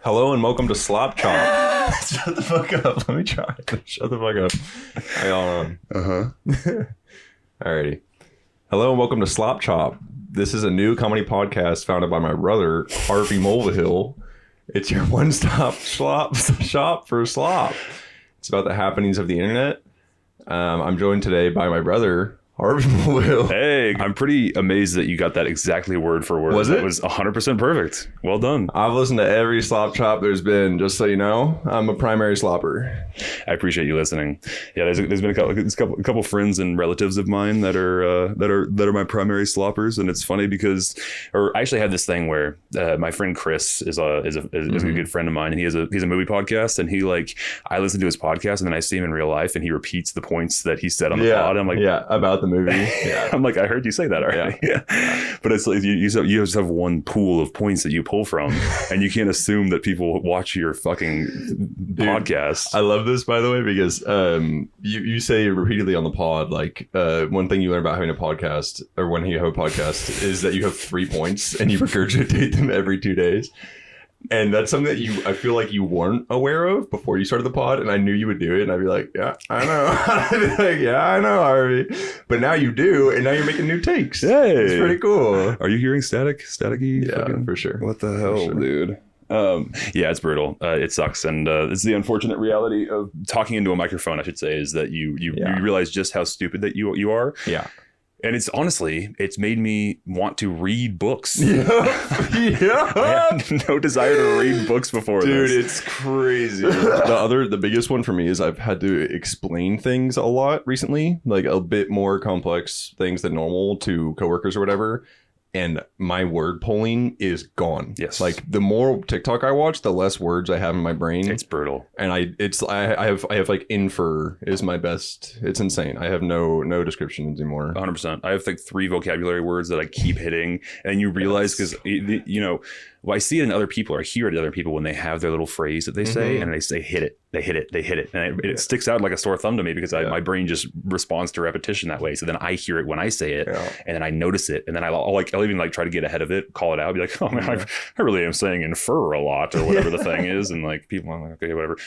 Hello and welcome to Slop Chop. Shut the fuck up. Let me try. Shut the fuck up. How y'all on? Alrighty. Hello and welcome to Slop Chop. This is a new comedy podcast founded by my brother, Harvey Mulvihill. It's your one-stop shop for slop. It's about the happenings of the internet. I'm joined today by my brother, Harvey Mulvihill. Hey, I'm pretty amazed that you got that exactly word for word. Was it? It was 100% perfect. Well done. I've listened to every slop chop there's been, just so you know. I'm a primary slopper. I appreciate you listening. Yeah, there's been a couple friends and relatives of mine that are my primary sloppers, and it's funny because, or I actually had this thing where my friend Chris is a good friend of mine, and he's a movie podcast, and I listen to his podcast, and then I see him in real life, and he repeats the points that he said on the pod. I'm like, yeah, about the movie. Yeah. I'm like, I heard you say that already. Yeah. But it's like you just have one pool of points that you pull from, and you can't assume that people watch your fucking podcast. I love this, by the way, because you say repeatedly on the pod, like one thing you learn about having a podcast, or when you have a podcast, is that you have 3 points and you regurgitate them every 2 days. And that's something that I feel like you weren't aware of before you started the pod, and I knew you would do it, and I'd be like, yeah, I know. I'd be like, yeah, I know, Harvey. But now you do, and now you're making new takes. Hey. It's pretty cool. Are you hearing staticky? Yeah, fucking, for sure. What the hell, dude? Yeah, it's brutal. It sucks, and it's the unfortunate reality of talking into a microphone, I should say, is that you realize just how stupid that you are. Yeah. And it's made me want to read books. Yeah. I had no desire to read books before this. Dude, it's crazy. The biggest one for me is I've had to explain things a lot recently, like a bit more complex things than normal to coworkers or whatever. And my word pulling is gone. Yes. Like the more TikTok I watch, the less words I have in my brain. It's brutal. And I have like infer is my best. It's insane. I have no descriptions anymore. 100%. I have like 3 vocabulary words that I keep hitting, and you realize because well, I see it in other people, or hear it in other people when they have their little phrase that they say, and they say hit it, and it sticks out like a sore thumb to me because my brain just responds to repetition that way. So then I hear it when I say it, and then I notice it, and then I'll even like try to get ahead of it, call it out, be like, oh man, I really am saying infer a lot or whatever the thing is, and like people are like, okay, whatever.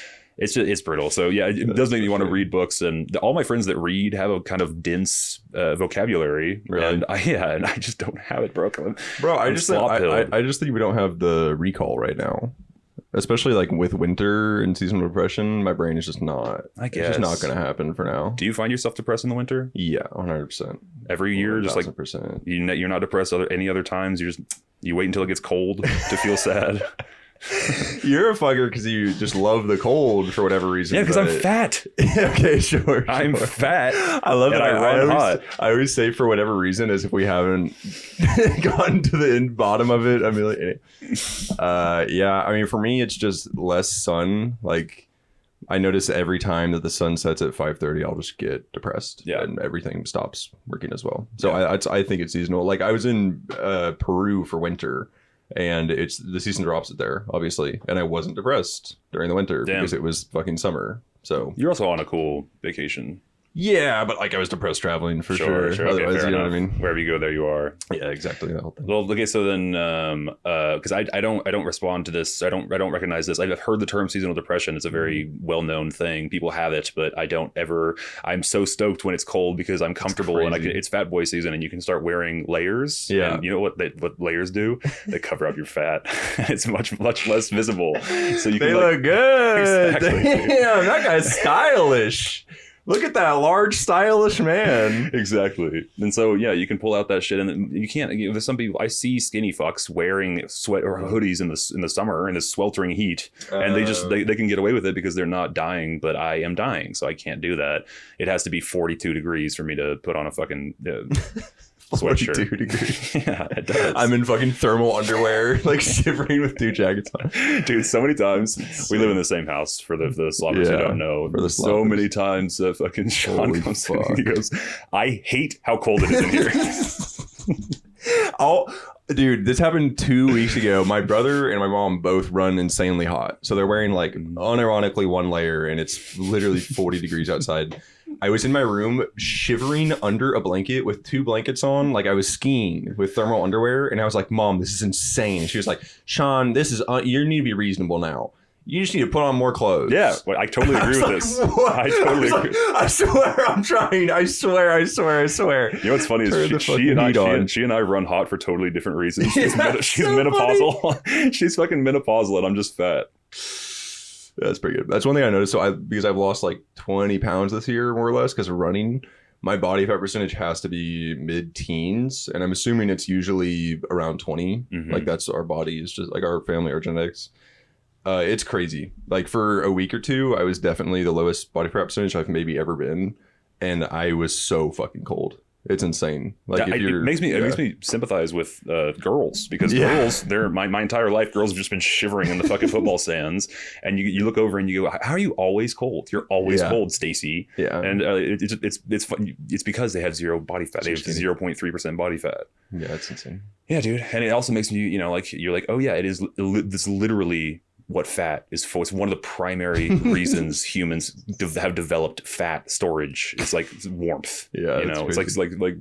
It's brutal. So yeah, it does make me want to read books, and all my friends that read have a kind of dense vocabulary, and I just don't have it, bro. I just think we don't have the recall right now, especially like with winter and seasonal depression. My brain is just not. It's just not going to happen for now. Do you find yourself depressed in the winter? Yeah, 100%. Every year, just like 100%. You're not depressed any other times. You wait until it gets cold to feel sad. You're a fucker because you just love the cold for whatever reason. Yeah, because I'm fat. Okay, sure. I'm fat. I love that. I run hot. I always say for whatever reason, as if we haven't gotten to the bottom of it. I mean, yeah. I mean, for me, it's just less sun. Like, I notice every time that the sun sets at 5:30, I'll just get depressed. Yeah, and everything stops working as well. So I think it's seasonal. Like I was in Peru for winter. And it's the season drops it there, obviously. And I wasn't depressed during the winter because it was fucking summer. So you're also on a cool vacation. Yeah, but like I was depressed traveling for sure. Otherwise, okay, you know what I mean? Wherever you go, there you are. Yeah, exactly. That whole thing. Well, okay, so then because I don't respond to this. I don't recognize this. I've heard the term seasonal depression. It's a very well-known thing. People have it, but I don't ever. I'm so stoked when it's cold because I'm comfortable and it's fat boy season and you can start wearing layers. Yeah. And you know what layers do? They cover up your fat. It's much less visible. So you can look good. Exactly. Damn, that guy's stylish. Look at that large, stylish man. Exactly. And so, yeah, you can pull out that shit. And you can't, there's some people, I see skinny fucks wearing sweat or hoodies in the summer in the sweltering heat. And they can get away with it because they're not dying, but I am dying. So I can't do that. It has to be 42 degrees for me to put on a fucking sweatshirt. 42 degrees. Yeah, it does. I'm in fucking thermal underwear, like shivering with 2 jackets on. Dude, so many times we live in the same house for the sloppers who don't know. So many times fucking Sean comes in and he goes, I hate how cold it is in here. Dude, this happened 2 weeks ago. My brother and my mom both run insanely hot. So they're wearing like unironically one layer and it's literally 40 degrees outside. I was in my room shivering under a blanket with 2 blankets on, like I was skiing with thermal underwear, and I was like, Mom, this is insane. She was like, Sean, this is you need to be reasonable now. You just need to put on more clothes. Yeah, well, I totally agree with this. What? I totally agree. I swear I'm trying. I swear. You know what's funny is she and I run hot for totally different reasons. She's menopausal. She's fucking menopausal, and I'm just fat. That's pretty good. That's one thing I noticed. So because I've lost like 20 pounds this year, more or less, because of running, my body fat percentage has to be mid-teens, and I'm assuming it's usually around 20. Mm-hmm. Like that's our body, is just like our family, our genetics. It's crazy. Like for a week or two, I was definitely the lowest body fat percentage I've maybe ever been, and I was so fucking cold. It's insane. Like it makes me sympathize with girls, because girls, my entire life, girls have just been shivering in the fucking football stands, and you look over and you go, how are you always cold? You're always cold, Stacy. Yeah, and it's because they have zero body fat. They have 0.3% body fat. Yeah, that's insane. Yeah, dude, and it also makes me, like you're like, oh yeah, it is. This literally what fat is for. It's one of the primary reasons humans have developed fat storage. It's like warmth. Yeah, it's like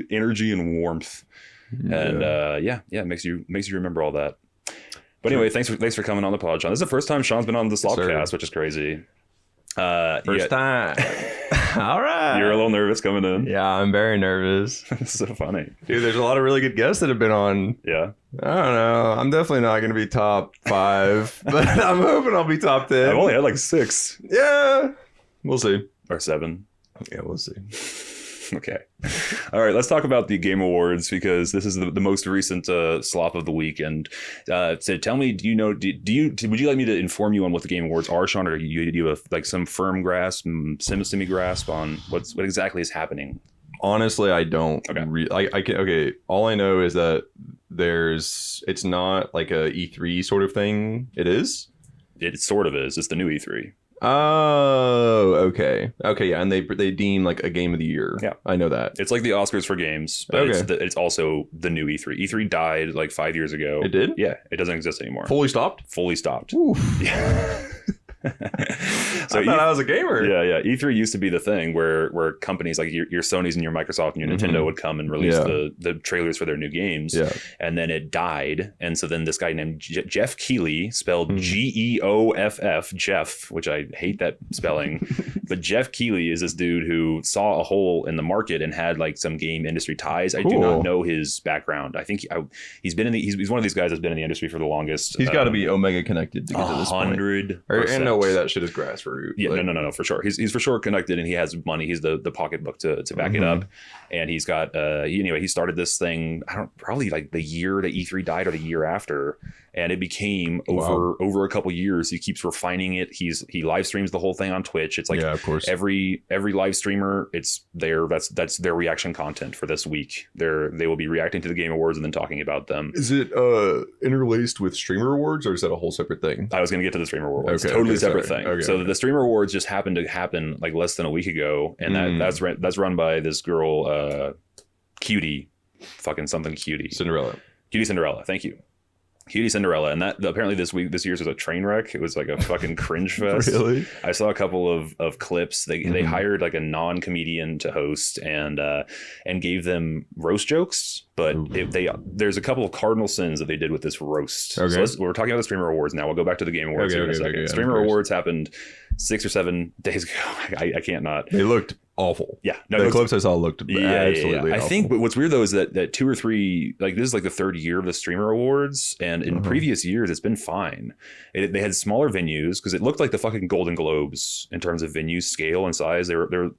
energy and warmth. And it makes you remember all that. But anyway, thanks for coming on the pod, Sean. This is the first time Sean's been on the Slopcast, which is crazy. First time. All right. You're a little nervous coming in. Yeah, I'm very nervous. It's so funny. Dude, there's a lot of really good guests that have been on. Yeah. I don't know. I'm definitely not going to be top 5, but I'm hoping I'll be top 10. I've only had like 6. Yeah. We'll see. Or 7. Yeah, we'll see. Okay. All right. Let's talk about the Game Awards, because this is the most recent slop of the week. And so tell me, would you like me to inform you on what the Game Awards are, Sean, or do you have like some firm grasp, semi grasp on what exactly is happening? Honestly, I don't. Okay. All I know is that it's not like a E3 sort of thing. It is? It sort of is. It's the new E3. Oh, okay, yeah, and they deem like a game of the year. Yeah, I know that. It's like the Oscars for games, but it's also the new E3. E3 died like 5 years ago. It did? Yeah, it doesn't exist anymore. Fully stopped. Oof. Yeah. So I thought I was a gamer. Yeah. E3 used to be the thing where companies like your Sony's and your Microsoft and your Nintendo would come and release the trailers for their new games. Yeah. And then it died. And so then this guy named Jeff Keighley, spelled Geoff, Jeff, which I hate that spelling. But Jeff Keighley is this dude who saw a hole in the market and had like some game industry ties. I do not know his background. I think he's one of these guys that's been in the industry for the longest. He's got to be Omega connected to get to this point. 100%. No way that shit is grassroots. Yeah, like, no, for sure. He's for sure connected, and he has money. He's the pocketbook to back it up, and he's got he started this thing. Probably like the year that E3 died or the year after, and it became over a couple years. He keeps refining it. He live streams the whole thing on Twitch. It's like of course. every live streamer, it's that's their reaction content for this week. They will be reacting to the Game Awards and then talking about them. Is it interlaced with Streamer Awards, or is that a whole separate thing? I was going to get to the Streamer Awards. Totally separate thing. So the Streamer Awards just happened to happen like less than a week ago, and that's run by this girl, Cutie, fucking something Cutie Cinderella. Thank you. Cutie Cinderella, and that apparently this year's was a train wreck. It was like a fucking cringe fest. Really? I saw a couple of clips. They hired like a non-comedian to host and gave them roast jokes, but there's a couple of cardinal sins that they did with this roast. Okay. So we're talking about the Streamer Awards now. We'll go back to the Game Awards in a second. Streamer Awards happened 6 or 7 days ago. I can't not. They looked awful. Yeah. No, the clips I saw looked absolutely awful. I think but what's weird though is that 2 or 3, like this is like the 3rd year of the Streamer Awards, and in previous years it's been fine. They had smaller venues because it looked like the fucking Golden Globes in terms of venue scale and size. They're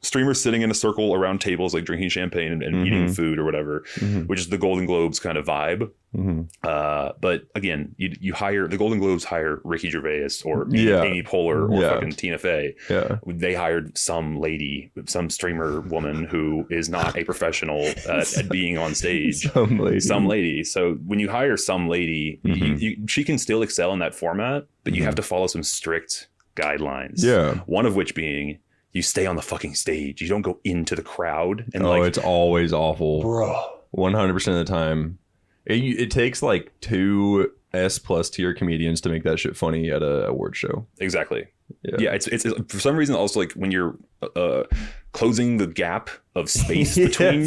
streamers sitting in a circle around tables like drinking champagne and eating food or whatever, which is the Golden Globes kind of vibe. But again, you hire the Golden Globes hire Ricky Gervais or Amy Poehler or fucking Tina Fey. Yeah. They hired some streamer woman who is not a professional at being on stage. Some lady. So when you hire some lady, she can still excel in that format, but you have to follow some strict guidelines. Yeah. One of which being you stay on the fucking stage. You don't go into the crowd. And it's always awful. Bro. 100% of the time. It takes like 2 S+ tier comedians to make that shit funny at a award show. Exactly. Yeah. It's for some reason also like when you're closing the gap of space between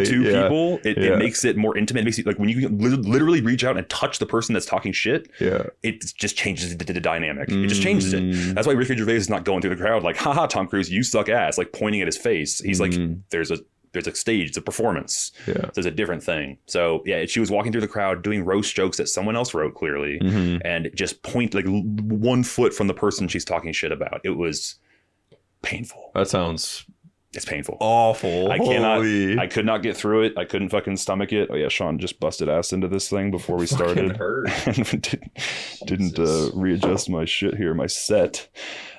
two people, it makes it more intimate. It makes it like when you can literally reach out and touch the person that's talking shit. Yeah, it just changes the dynamic. It just changes it. That's why Ricky Gervais is not going through the crowd like, haha, Tom Cruise, you suck ass, like pointing at his face. He's like, there's a stage, it's a performance. Yeah. There's a different thing. So yeah, she was walking through the crowd doing roast jokes that someone else wrote clearly, and just point like 1 foot from the person she's talking shit about. It was painful. It's painful. Awful. I could not get through it. I couldn't fucking stomach it. Oh yeah, Sean just busted ass into this thing before we started. Didn't readjust my shit here, my set.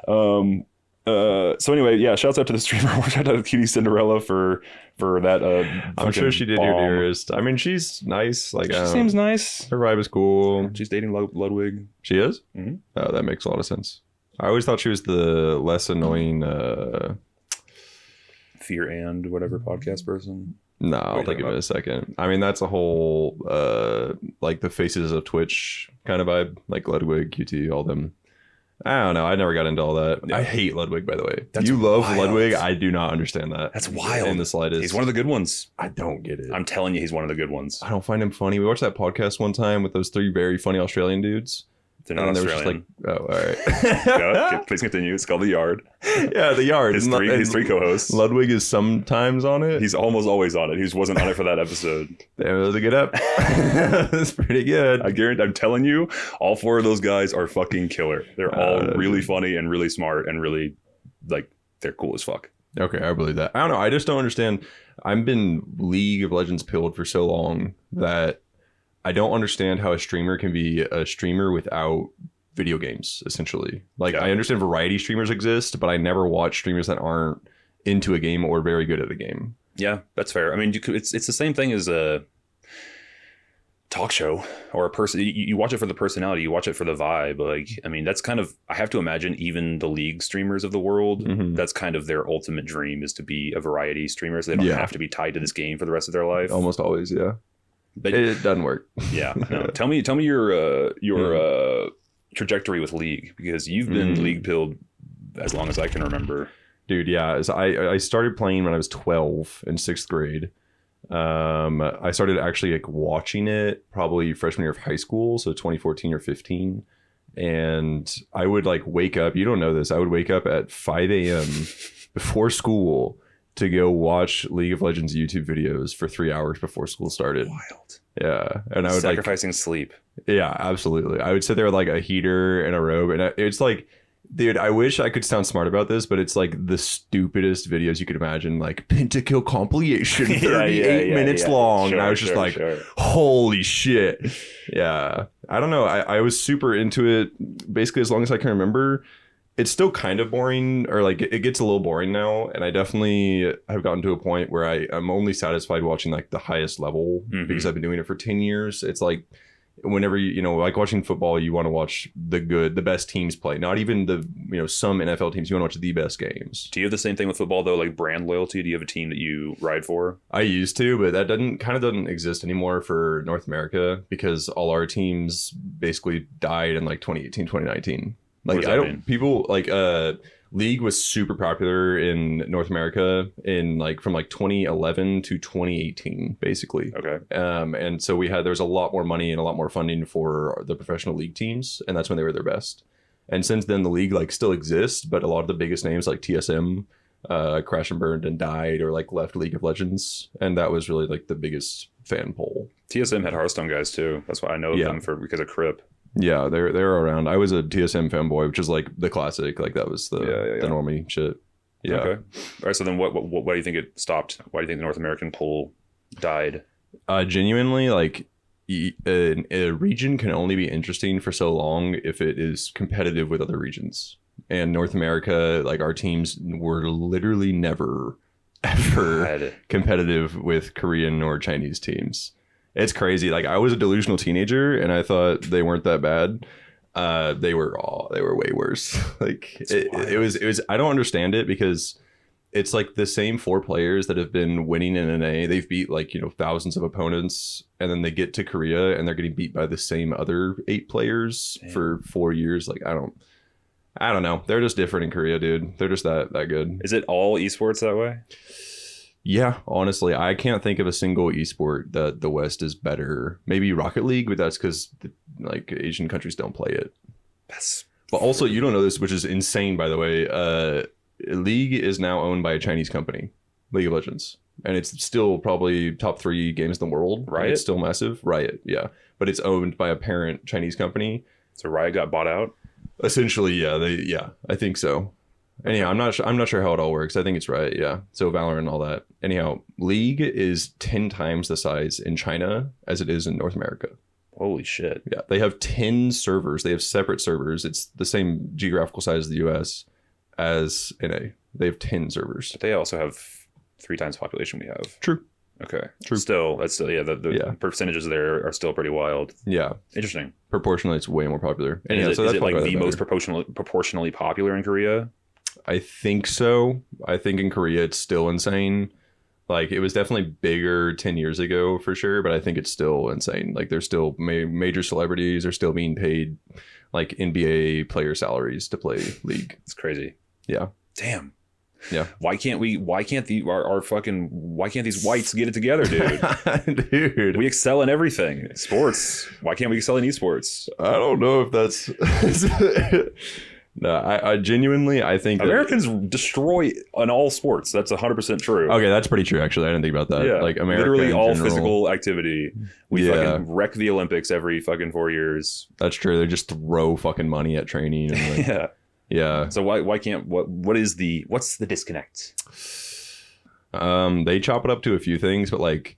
So anyway, yeah, shouts out to the streamer. Shout out to Cutie Cinderella for that. I'm sure she did your dearest. I mean, she's nice. Like she seems nice. Her vibe is cool. She's dating Ludwig. She is? Mm-hmm. Oh, that makes a lot of sense. I always thought she was the less annoying Fear and whatever podcast person. No, I'll think of it in a second. I mean, that's a whole like the faces of Twitch kind of vibe, like Ludwig, QT, all them. I don't know. I never got into all that. Yeah. I hate Ludwig, by the way. You love Ludwig. I do not understand that. That's wild. In the slightest. He's one of the good ones. I don't get it. I'm telling you, he's one of the good ones. I don't find him funny. We watched that podcast one time with those 3 very funny Australian dudes. They're not Australian. Just like, oh, all right. Please continue. It's called The Yard. Yeah, The Yard. His three co-hosts. Ludwig is sometimes on it. He's almost always on it. He wasn't on it for that episode. That was a good up. That's pretty good. I guarantee. I'm telling you, all 4 of those guys are fucking killer. They're all really funny and really smart and really like they're cool as fuck. Okay, I believe that. I don't know. I just don't understand. I've been League of Legends pilled for so long that I don't understand how a streamer can be a streamer without video games, essentially. Like, I understand variety streamers exist, but I never watch streamers that aren't into a game or very good at a game. Yeah, that's fair. I mean, it's the same thing as a talk show or a person. You watch it for the personality. You watch it for the vibe. Like, I mean, that's kind of, I have to imagine even the League streamers of the world, that's kind of their ultimate dream is to be a variety streamer. So they don't have to be tied to this game for the rest of their life. Almost always, yeah. But it doesn't work. Yeah. No. Tell me your trajectory with League, because you've been League pilled as long as I can remember. Dude, yeah. I started playing when I was 12 in 6th grade. I started actually like watching it probably freshman year of high school, so 2014 or 15. And I would like wake up. You don't know this. I would wake up at 5 a.m. before school to go watch League of Legends YouTube videos for 3 hours before school started. Wild. Yeah. And I would sacrificing sleep. Yeah, absolutely. I would sit there with like a heater and a robe. And it's like, dude, I wish I could sound smart about this, but it's like the stupidest videos you could imagine, like pentakill compilation, 38 minutes long. Sure, and I was just holy shit. Yeah. I don't know. I was super into it basically as long as I can remember. It's still kind of boring, or like it gets a little boring now. And I definitely have gotten to a point where I'm only satisfied watching like the highest level because I've been doing it for 10 years. It's like whenever you know, like watching football, you want to watch the best teams play, not even the, you know, some NFL teams. You want to watch the best games. Do you have the same thing with football though? Like brand loyalty? Do you have a team that you ride for? I used to, but that doesn't exist anymore for North America because all our teams basically died in like 2018, 2019. Like people like League was super popular in North America in like from like 2011 to 2018 basically. Okay. And so there was a lot more money and a lot more funding for the professional League teams, and that's when they were their best. And since then the League like still exists, but a lot of the biggest names like TSM crash and burned and died or like left League of Legends, and that was really like the biggest fan poll. TSM had Hearthstone guys too. That's why I know them because of Crip. Yeah, they're around. I was a TSM fanboy, which is like the classic. Like that was the normie shit. Yeah. Okay. All right. So then, what do you think it stopped? Why do you think the North American pool died? Genuinely, like a region can only be interesting for so long if it is competitive with other regions. And North America, like our teams were literally never ever competitive with Korean or Chinese teams. It's crazy. Like I was a delusional teenager and I thought they weren't that bad. They were way worse. Like it was, I don't understand it because it's like the same 4 players that have been winning in NA. They've beat like, thousands of opponents, and then they get to Korea and they're getting beat by the same other 8 players for 4 years. Like, I don't know. They're just different in Korea, dude. They're just that good. Is it all esports that way? Yeah, honestly, I can't think of a single esport that the West is better. Maybe Rocket League, but that's because like Asian countries don't play it. But also, you don't know this, which is insane, by the way. League is now owned by a Chinese company, League of Legends, and it's still probably top 3 games in the world. Riot? It's still massive. Riot, yeah, but it's owned by a parent Chinese company. So Riot got bought out. Essentially, yeah, I think so. Anyhow, I'm not sure how it all works. I think it's Riot, yeah. So Valorant and all that. Anyhow, League is 10 times the size in China as it is in North America. Holy shit! Yeah, they have 10 servers. They have separate servers. It's the same geographical size as the U.S. as NA. They have 10 servers. But they also have 3 times the population we have. True. Okay. True. That's still the percentages there are still pretty wild. Yeah. Interesting. Proportionally, it's way more popular. And is it like the most proportionally popular in Korea? I think so. I think in Korea it's still insane. Like, it was definitely bigger 10 years ago for sure, but I think it's still insane. Like, there's still major celebrities are still being paid like NBA player salaries to play League. It's crazy. Yeah. Damn. Yeah. Why can't these whites get it together, dude? Dude. We excel in everything. Sports. Why can't we excel in esports? I don't know if that's No, I genuinely, I think Americans destroy on all sports. That's 100% true. Okay, that's pretty true, actually. I didn't think about that. Yeah, like, America literally all general, physical activity. We fucking wreck the Olympics every fucking 4 years. That's true. They just throw fucking money at training. And like, yeah. Yeah. So why can't, what's the disconnect? They chop it up to a few things, but like,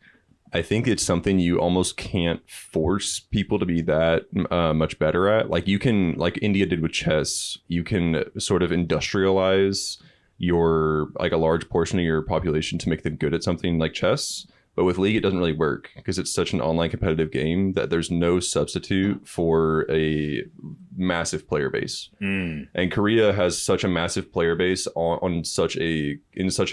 I think it's something you almost can't force people to be that much better at. Like, you can, like India did with chess, you can sort of industrialize your, like, a large portion of your population to make them good at something like chess. But with League, it doesn't really work because it's such an online competitive game that there's no substitute for a massive player base. And Korea has such a massive player base in such a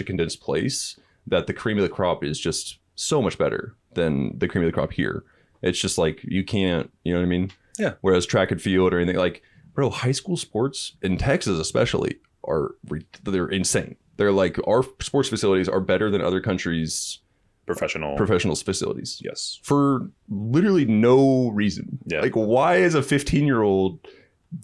condensed place that the cream of the crop is just so much better than the cream of the crop here. It's just like, you can't, you know what I mean? Yeah. Whereas track and field or anything, like, bro, high school sports in Texas especially they're insane. They're like, our sports facilities are better than other countries' professional facilities. Yes. For literally no reason. Yeah. Like, why is a 15-year-old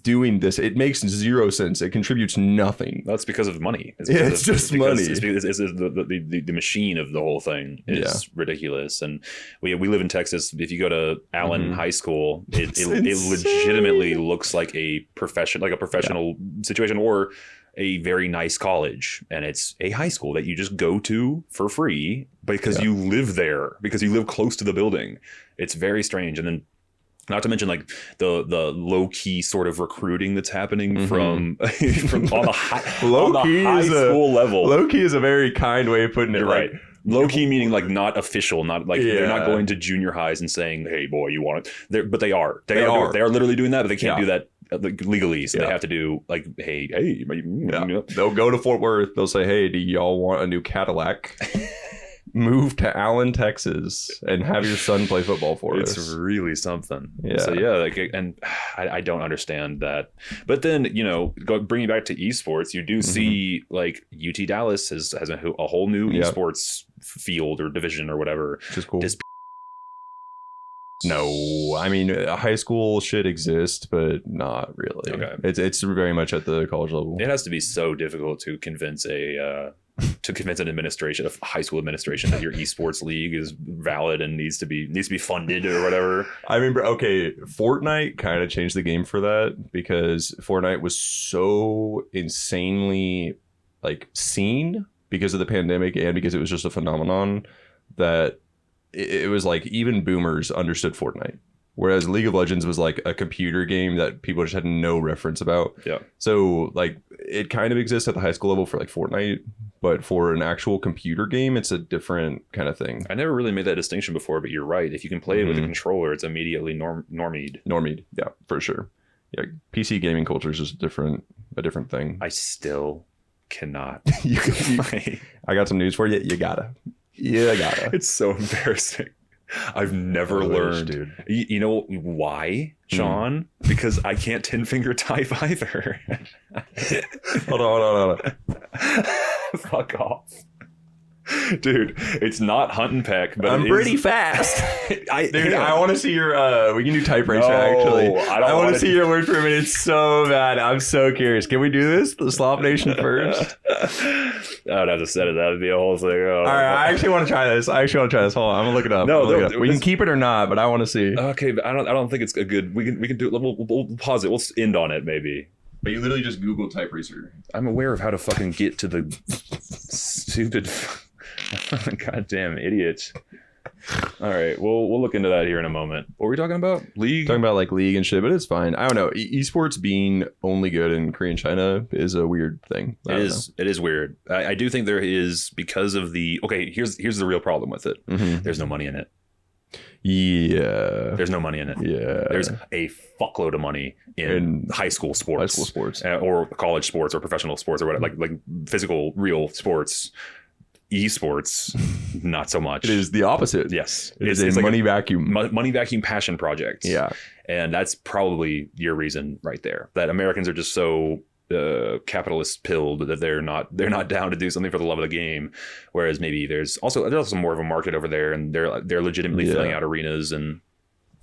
doing this? It makes zero sense. It contributes nothing. That's because of money. It's just money. It's the machine of the whole thing is ridiculous. And we live in Texas. If you go to Allen High School, it legitimately looks like a professional situation, or a very nice college, and it's a high school that you just go to for free because you live there, because you live close to the building. It's very strange. And then, not to mention, like, the low key sort of recruiting that's happening from on the high school level. Low key is a very kind way of putting it. You're right. Low key meaning like not official, not like they're not going to junior highs and saying, "Hey, boy, you want it?" But they are. They are literally doing that, but they can't do that legally. So they have to do like, "Hey." They'll go to Fort Worth. They'll say, "Hey, do y'all want a new Cadillac?" Move to Allen, Texas, and have your son play football for us. It's really something. Yeah. So and I don't understand that. But then, bringing back to esports, you do see like UT Dallas has a whole new esports field or division or whatever. Which is cool. No, I mean, high school should exist, but not really. Okay. It's very much at the college level. It has to be so difficult to convince an administration, a high school administration, that your esports league is valid and needs to be funded or whatever. I remember, Fortnite kind of changed the game for that, because Fortnite was so insanely like seen because of the pandemic and because it was just a phenomenon that it was like even boomers understood Fortnite. Whereas League of Legends was like a computer game that people just had no reference about. Yeah. So like it kind of exists at the high school level for like Fortnite, but for an actual computer game, it's a different kind of thing. I never really made that distinction before, but you're right. If you can play it with a controller, it's immediately normied. Normied, yeah, for sure. Yeah, PC gaming culture is just a different thing. I still cannot. I got some news for you. You gotta. It's so embarrassing. I've never learned, dude. You know why, Sean? Because I can't 10-finger type either. Hold on. Fuck off. Dude, it's not hunt and peck, but I'm pretty fast. I want to see your. We can do type racer. Actually, I want to see your word for a minute. It's so bad. I'm so curious. Can we do this? The Slop Nation first. I would have to set it. That would be a whole thing. All right, I actually want to try this. Hold on, I'm gonna look it up. No, we can keep it or not, but I want to see. Okay, but I don't think it's a good. We can do it. We'll pause it. We'll end on it maybe. But you literally just Google type racer. I'm aware of how to fucking get to the stupid. Goddamn idiot. All right, we'll look into that here in a moment. What were we talking about? League? Talking about like league and shit, but it's fine. I don't know. Esports being only good in Korea and China is a weird thing. It is weird. I do think there is, because of the... Okay, here's the real problem with it. Mm-hmm. There's no money in it. Yeah. There's no money in it. Yeah. There's a fuckload of money in high school sports. Or college sports or professional sports or whatever. Like physical, real sports. Esports, not so much. It is the opposite. Yes. It is a money vacuum. Money vacuum passion project. Yeah. And that's probably your reason right there. That Americans are just so capitalist pilled that they're not down to do something for the love of the game. Whereas maybe there's also more of a market over there, and they're legitimately filling out arenas. And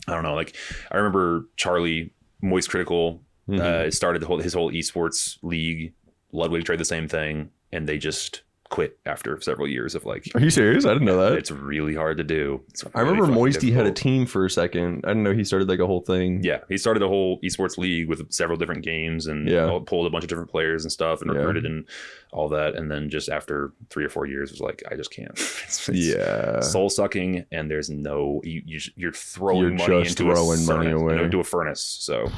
I don't know, like I remember Charlie Moist Critical started his whole esports league. Ludwig tried the same thing, and they just quit after several years of like... Are you serious? I didn't know that. It's really hard to do. I remember Moisty had a team for a second. I didn't know he started like a whole thing. Yeah, he started a whole esports league with several different games and pulled a bunch of different players and stuff and recruited and all that. And then just after 3 or 4 years was like, I just can't. It's soul sucking, and there's no... You're throwing money into a furnace. So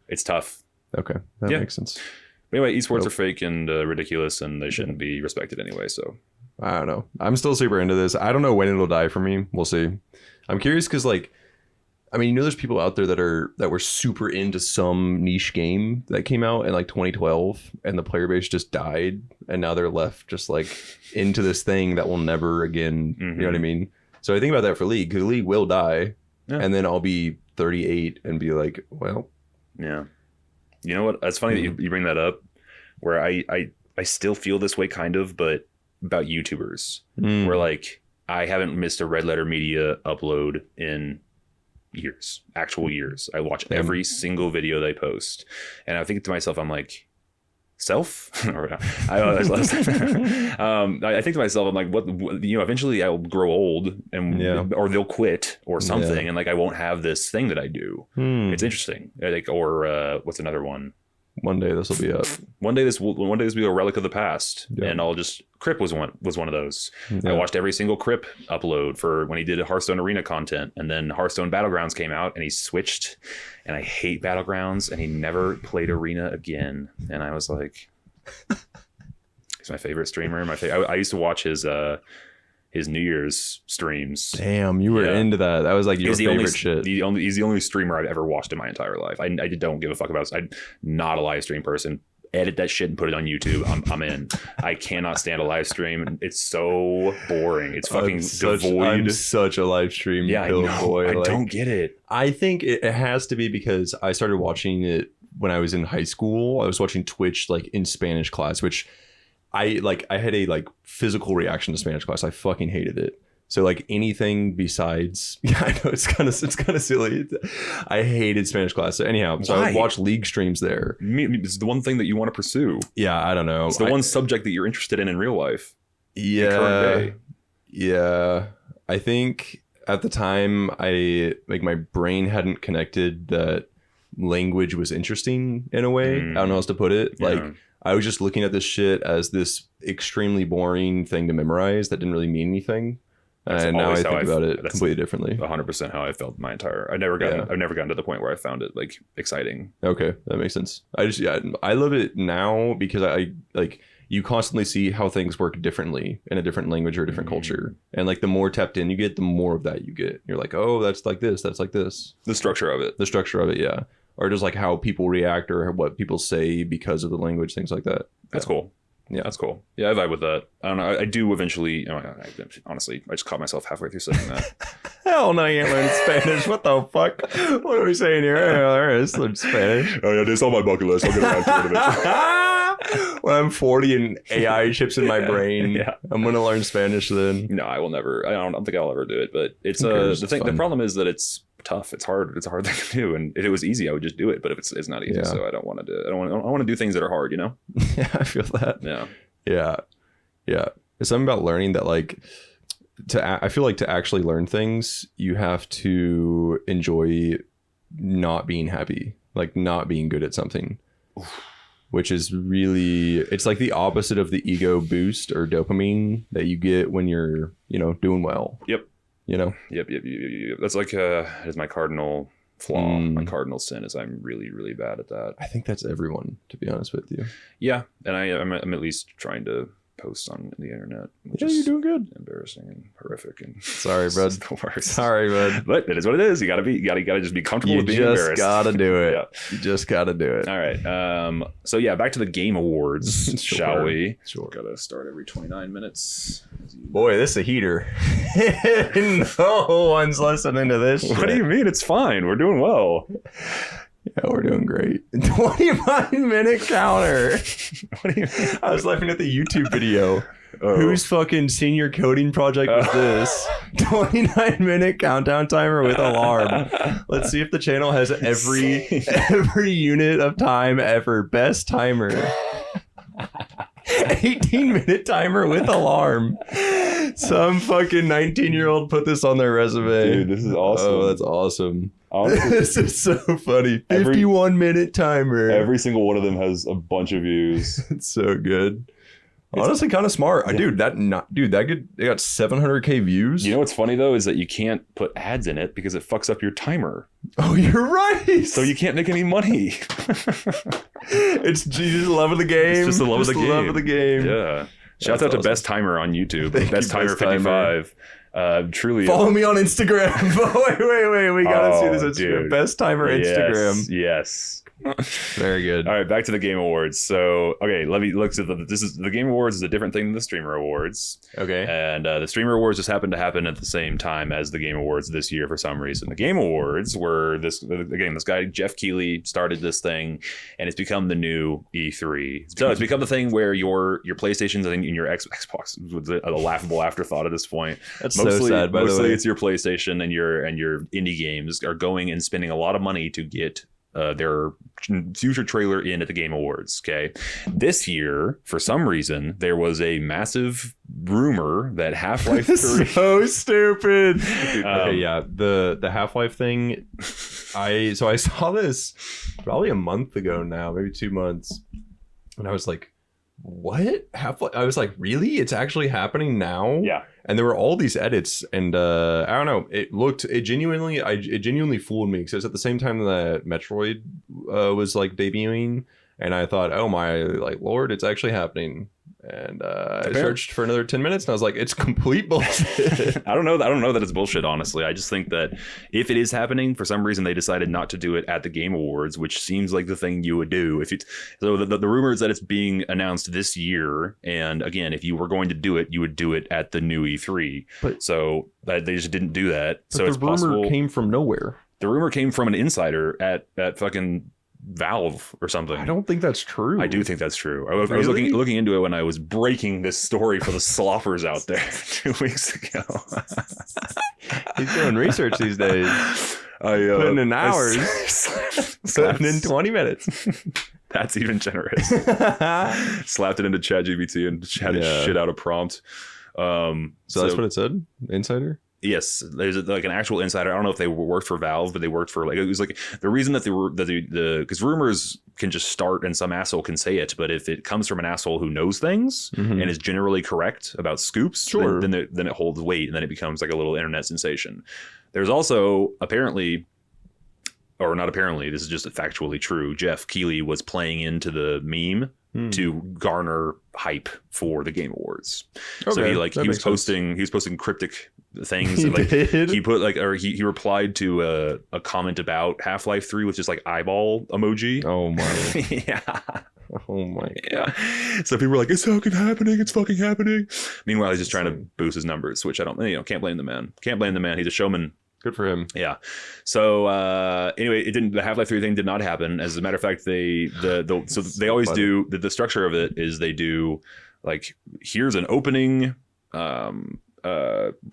it's tough. Okay, that makes sense. But anyway, esports are fake and ridiculous, and they shouldn't be respected anyway. So I don't know. I'm still super into this. I don't know when it'll die for me. We'll see. I'm curious because, like, I mean, there's people out there that were super into some niche game that came out in like 2012, and the player base just died, and now they're left just like into this thing that will never again. You know what I mean? So I think about that for League, because League will die, and then I'll be 38 and be like, well, yeah. You know what? That's funny that you bring that up, where I still feel this way kind of, but about YouTubers, where like I haven't missed a Red Letter Media upload in years, actual years. I watch every single video they post, and I think to myself, I'm like, self? I think to myself, I'm like, what, eventually I'll grow old and or they'll quit or something, and like I won't have this thing that I do. It's interesting. Like, or what's another one? One day this will be up. One day this will be a relic of the past, and I'll just... Crip was one of those. I watched every single Crip upload for when he did Hearthstone Arena content, and then Hearthstone Battlegrounds came out, and he switched, and I hate Battlegrounds, and he never played Arena again, and I was like, he's my favorite streamer. I used to watch his New Year's streams. Damn, you were into that. That was like your favorite shit. He's the only streamer I've ever watched in my entire life. I don't give a fuck about it. I'm not a live stream person. Edit that shit and put it on YouTube. I'm in. I cannot stand a live stream. It's so boring. It's fucking devoid. I'm such a live stream boy. I don't get it. I think it has to be because I started watching it when I was in high school. I was watching Twitch like in Spanish class, which I had a like physical reaction to Spanish class. I fucking hated it. So like anything besides, I know it's kind of silly. I hated Spanish class. So anyhow, so I would watch League streams there. It's the one thing that you want to pursue. Yeah, I don't know. It's the one subject that you're interested in real life. Yeah. In current day. Yeah. I think at the time my brain hadn't connected that language was interesting in a way. I don't know how else to put it. Yeah. Like I was just looking at this shit as this extremely boring thing to memorize that didn't really mean anything. And now I think about it completely differently. 100% how I felt my entire... I've never gotten to the point where I found it like exciting. Okay, that makes sense. I love it now because I like you constantly see how things work differently in a different language or a different culture. And like the more tapped in you get, the more of that you get. You're like, oh, that's like this, that's like this. The structure of it, yeah. Or just like how people react or what people say because of the language, things like that. That's cool. Yeah. That's cool. Yeah, I vibe with that. I don't know. I do eventually. Honestly, I just caught myself halfway through saying that. Hell no, you ain't learning Spanish. What the fuck? What are we saying here? I learn Spanish. Oh yeah, this is on my bucket list. I'll get around to it eventually. When I'm 40 and AI chips in my brain, Yeah. I'm gonna learn Spanish then. No, I will never. I don't think I'll ever do it. But it's the thing. The problem is that it's tough. It's hard. It's a hard thing to do. And if it was easy, I would just do it. But if it's not easy, so I don't want to do it. I want to do things that are hard. Yeah, I feel that. Yeah. It's something about learning that like I feel like to actually learn things, you have to enjoy not being happy, like not being good at something. Which is really, it's like the opposite of the ego boost or dopamine that you get when you're, doing well. Yep. Yep. That's like is my cardinal flaw. My cardinal sin is I'm really, really bad at that. I think that's everyone, to be honest with you. Yeah. And I'm at least trying to post on the internet. Yeah, you're doing good. Embarrassing and horrific. And sorry, bud. The worst. Sorry, bud. But it is what it is. You gotta just be comfortable with being embarrassed. You just gotta do it. Yeah. You just gotta do it. All right. So yeah, back to the Game Awards, shall we? Sure. Gotta start every 29 minutes. Boy, this is a heater. No one's listening to this. What do you mean? It's fine. We're doing well. Yeah, we're doing great. 25-minute counter. What do you mean? I was laughing at the YouTube video. Whose fucking senior coding project was this? 29-minute countdown timer with alarm. Let's see if the channel has every unit of time ever. Best timer. 18-minute timer with alarm. Some fucking 19-year-old put this on their resume. Dude, this is awesome. Oh, that's awesome. Honestly, This is so funny. 51-minute timer. Every single one of them has a bunch of views. It's so good. Honestly, kind of smart. Yeah. Dude, they got 700K views. You know what's funny though is that you can't put ads in it because it fucks up your timer. Oh, you're right. So you can't make any money. It's just love of the game. It's just the love of the game. Love of the game. Yeah. Shout out to Best Timer on YouTube. Thank Best you, Timer Best Timer. 55. Truly. Follow me on Instagram. wait. We gotta see this Instagram. Dude. Best Timer Instagram. Yes. Very good. All right, back to the Game Awards. So, okay, let me look at the Game Awards is a different thing than the Streamer Awards. Okay. And the Streamer Awards just happened to happen at the same time as the Game Awards this year for some reason. The Game Awards were this guy Jeff Keighley started this thing, and it's become the new E3. So it's become the thing where your PlayStations and your Xbox was a laughable afterthought at this point. That's so sad. By the way, mostly it's your PlayStation and your indie games are going and spending a lot of money to get their future trailer in at the Game Awards. Okay, this year for some reason there was a massive rumor that Half-Life 3 so stupid. Okay, yeah, the Half-Life thing. I saw this probably a month ago now, maybe 2 months, and I was like, what? Half-Life? I was like, really? It's actually happening now? Yeah. And there were all these edits, and I don't know. It genuinely fooled me, because at the same time that Metroid was like debuting, and I thought, oh my lord, it's actually happening. And I searched for another 10 minutes, and I was like, it's complete bullshit. I don't know that it's bullshit, honestly. I just think that if it is happening, for some reason they decided not to do it at the Game Awards, which seems like the thing you would do. So the rumor is that it's being announced this year, and again, if you were going to do it, you would do it at the new E3. But so they just didn't do that. So the rumor came from nowhere. The rumor came from an insider at fucking Valve or something. I don't think that's true. I do think that's true. I was looking into it when I was breaking this story for the sloppers out there 2 weeks ago. He's doing research these days. Putting in hours. Putting in 20 minutes. That's even generous. Slapped it into ChatGPT and had it shit out a prompt. So that's what it said? Insider? Yes, there's like an actual insider. I don't know if they worked for Valve, but they worked for it was like the reason that because rumors can just start and some asshole can say it, but if it comes from an asshole who knows things and is generally correct about scoops, then it holds weight, and then it becomes like a little internet sensation. There's also apparently, or not apparently, this is just factually true, Jeff Keighley was playing into the meme to garner hype for the Game Awards. Okay, so he was posting cryptic things. He put he replied to a comment about Half-Life 3 with just like eyeball emoji. Oh my. Yeah. Oh my Yeah. So people were like, it's fucking happening. It's fucking happening. Meanwhile, he's just trying to boost his numbers, which I don't, can't blame the man. Can't blame the man. He's a showman. Good for him. Yeah. So anyway, it didn't. The Half-Life 3 thing did not happen. As a matter of fact, so they always do the structure of it is they do like, here's an opening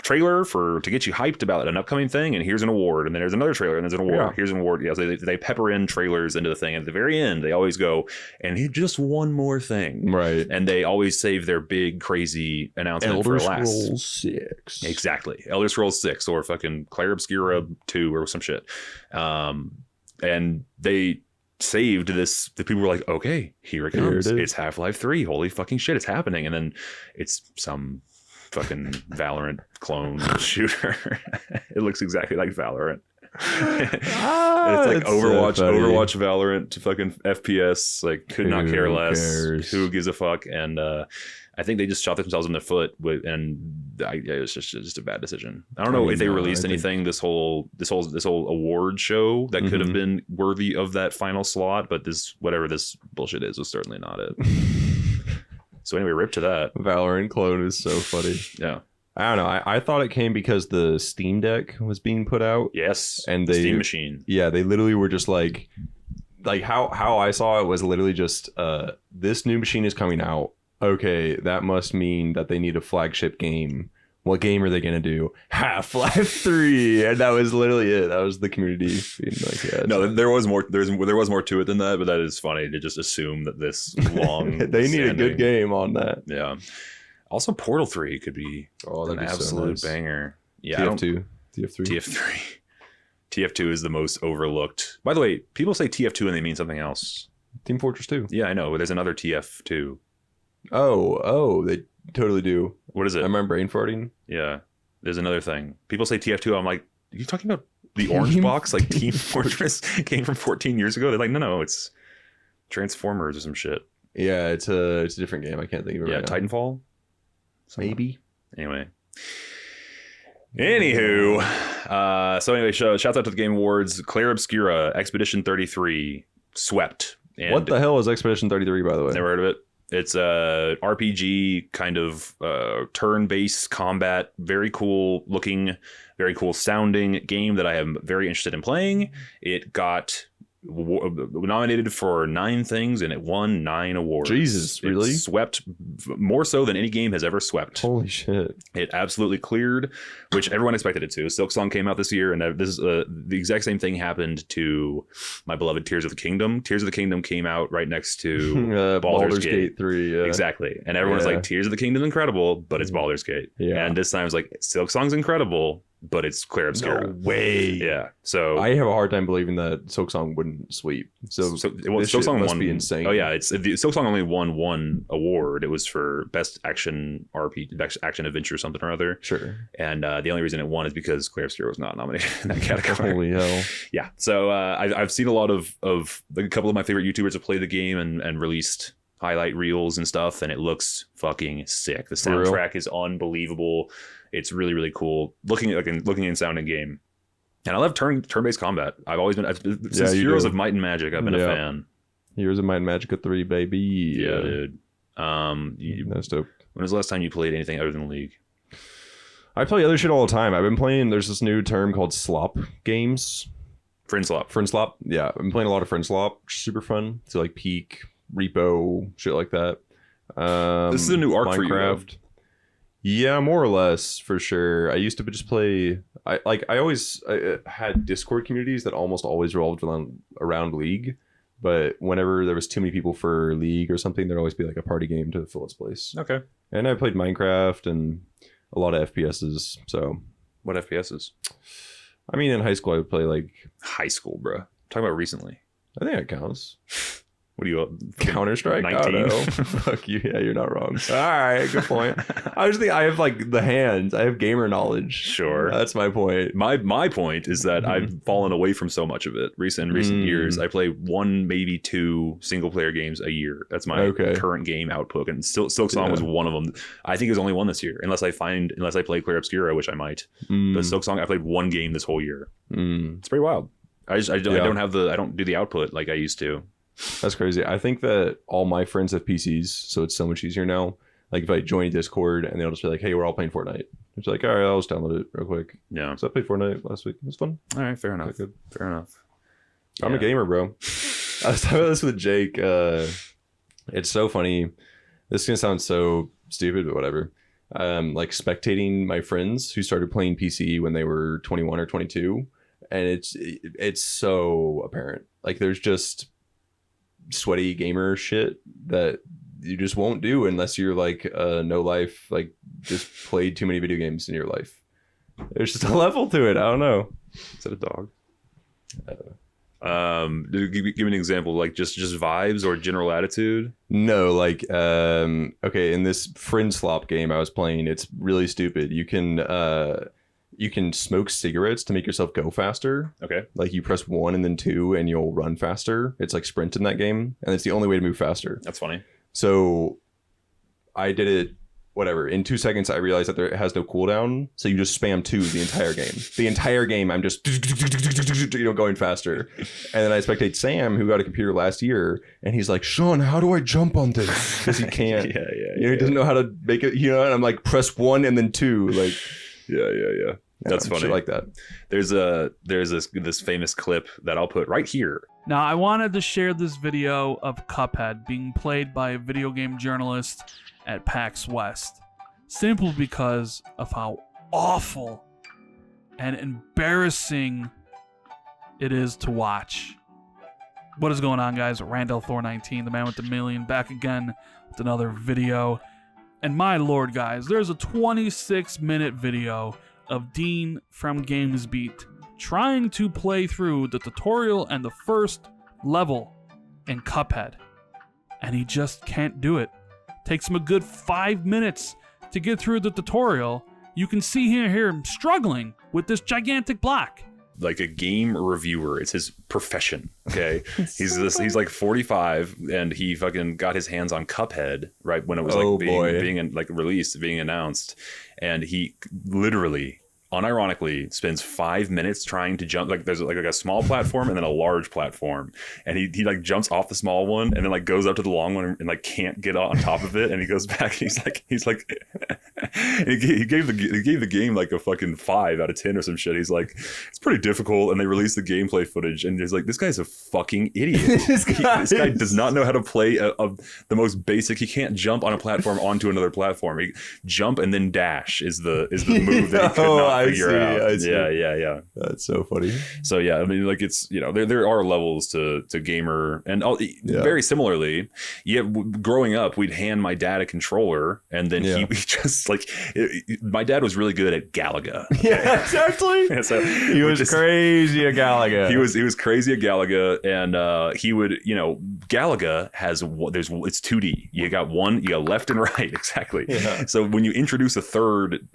trailer to get you hyped about an upcoming thing, and here's an award, and then there's another trailer, and there's an award. Yeah. Here's an award. Yeah, so they pepper in trailers into the thing, and at the very end they always go, and just one more thing, Right? And they always save their big crazy announcement for last. Elder Scrolls 6. Exactly. Elder Scrolls 6 or fucking Clair Obscura 2 or some shit. And they saved this. The people were like, okay, here it comes. It's Half-Life 3. Holy fucking shit, it's happening. And then it's some fucking Valorant clone shooter. It looks exactly like Valorant. It's like Overwatch, Overwatch, Valorant, fucking FPS. Like, could not care less. Cares? Who gives a fuck? And I think they just shot themselves in the foot it was just a bad decision. I don't know if they released anything this whole award show that could have been worthy of that final slot, but whatever this bullshit is was certainly not it. So anyway, rip to that. Valorant clone is so funny. Yeah. I don't know. I thought it came because the Steam Deck was being put out. Yes. And Steam Machine. Yeah, they literally were just like how I saw it was literally just this new machine is coming out. Okay, that must mean that they need a flagship game. What game are they gonna do? Half-Life 3, and that was literally it. That was the community being like, yeah. No, there was more. There was more to it than that, but that is funny to just assume that this long. They need a good game on that. Yeah. Also, Portal 3 could be an absolute banger. Yeah, TF2, TF2 is the most overlooked. By the way, people say TF2 and they mean something else. Team Fortress 2. Yeah, I know, but there's another TF2. Oh, they totally do. What is it? I remember brain farting. Yeah, there's another thing. People say TF2. I'm like, are you talking about the orange box? Like Team Fortress came from 14 years ago? They're like, no, it's Transformers or some shit. Yeah, it's a different game. I can't think of it right now. Titanfall? Maybe. Anyway. So anyway, shouts out to the Game Awards. Clair Obscura, Expedition 33, swept. And what the hell is Expedition 33, by the way? Never heard of it. It's a RPG kind of turn-based combat, very cool looking, very cool sounding game that I am very interested in playing. It got nominated for 9 things and it won 9 awards. Jesus, really? It swept more so than any game has ever swept. Holy shit. It absolutely cleared, which everyone expected it to. Silksong came out this year, and this is the exact same thing happened to my beloved Tears of the Kingdom. Tears of the Kingdom came out right next to Baldur's Gate 3. Yeah. Exactly. And everyone's like, Tears of the Kingdom is incredible, but it's Baldur's Gate. Yeah. And this time it's like, Silksong's incredible, but it's Clair Obscura. No way. Yeah. So I have a hard time believing that Silksong wouldn't sweep. Silksong must be insane. Oh yeah, Silksong only won 1 award. It was for best action RPG, best action adventure, something or other. Sure. And the only reason it won is because Clair Obscura was not nominated in that category. Holy hell. Yeah. So I've seen a lot of a couple of my favorite YouTubers have played the game and released highlight reels and stuff, and it looks fucking sick. The soundtrack is unbelievable. It's really, really cool looking and sounding game. And I love turn-based combat. I've always been since Heroes of Might and Magic. I've been a fan. Heroes of Might and Magic 3, baby. Yeah, dude. That's dope. When was the last time you played anything other than League? I play other shit all the time. I've been playing. There's this new term called Slop games. Friend Slop. Yeah, I've been playing a lot of Friend Slop, which is super fun. So like Peak, Repo, shit like that. This is a new arc Minecraft. For you. Yeah, more or less, for sure. I used to just play. I always had Discord communities that almost always revolved around League, but whenever there was too many people for League or something, there'd always be like a party game to fill its place. Okay. And I played Minecraft and a lot of FPSs. So what FPSs? I mean, in high school, I would play like high school, bro. I'm talking about recently. I think that counts. What do you Counter-Strike? 19? Fuck you. Yeah, you're not wrong. All right, good point. I just think I have like the hands. I have gamer knowledge. Sure. That's my point. My point is that I've fallen away from so much of it in recent years. I play 1, maybe 2 single player games a year. That's my current game output. And Silksong was one of them. I think there's only one this year, unless I play Clair Obscura, which I might. But Silksong, I played 1 game this whole year. It's pretty wild. I don't do the output like I used to. That's crazy. I think that all my friends have PCs, so it's so much easier now. Like if I join a Discord and they'll just be like, "Hey, we're all playing Fortnite." It's like, "All right, I'll just download it real quick." Yeah. So I played Fortnite last week. It was fun. All right, fair enough. Fair enough. I'm a gamer, bro. I was talking about this with Jake. It's so funny. This is gonna sound so stupid, but whatever. Like spectating my friends who started playing PC when they were 21 or 22, and it's so apparent. Like there's just sweaty gamer shit that you just won't do unless you're like no life, like just played too many video games in your life. There's just a level to it. I don't know. Is that a dog? Give me an example, like just vibes or general attitude. No, like okay, in this friend Slop game I was playing, it's really stupid. You can smoke cigarettes to make yourself go faster. Okay. Like you press 1 and then 2 and you'll run faster. It's like sprint in that game, and it's the only way to move faster. That's funny. So I did it, whatever. In 2 seconds, I realized that it has no cooldown. So you just spam 2 the entire game. The entire game, I'm just, going faster. And then I spectate Sam, who got a computer last year, and he's like, "Sean, how do I jump on this?" Because he can't. He doesn't know how to make it. And I'm like, press 1 and then 2. Like, yeah. That's funny. Shit like that. There's this famous clip that I'll put right here. Now, I wanted to share this video of Cuphead being played by a video game journalist at PAX West, simply because of how awful and embarrassing it is to watch. What is going on, guys? Randall Thor 19, the man with the million, back again with another video. And my lord, guys, there's a 26-minute video of Dean from GamesBeat trying to play through the tutorial and the first level in Cuphead, and he just can't do it. Takes him a good 5 minutes to get through the tutorial. You can see him struggling with this gigantic block. Like a game reviewer, it's his profession. Okay, he's like 45, and he fucking got his hands on Cuphead right when it was being announced, and he literally, unironically, spends 5 minutes trying to jump. Like there's like a small platform and then a large platform, and he like jumps off the small one and then like goes up to the long one and like can't get on top of it, and he goes back. And he's like he gave the game like a fucking 5 out of 10 or some shit. He's like, it's pretty difficult, and they released the gameplay footage, and he's like, this guy's a fucking idiot. This guy does not know how to play the most basic. He can't jump on a platform onto another platform. He jump and then dash is the move that he could not figure out. I see. Yeah. That's so funny. So yeah, I mean, like it's, there are levels to gamer, and very similarly, growing up, we'd hand my dad a controller, and then he just like my dad was really good at Galaga. Okay? Yeah, exactly. And so he was crazy at Galaga. He was crazy at Galaga, and he would, Galaga has it's 2D. You got left and right, exactly. Yeah. So when you introduce a third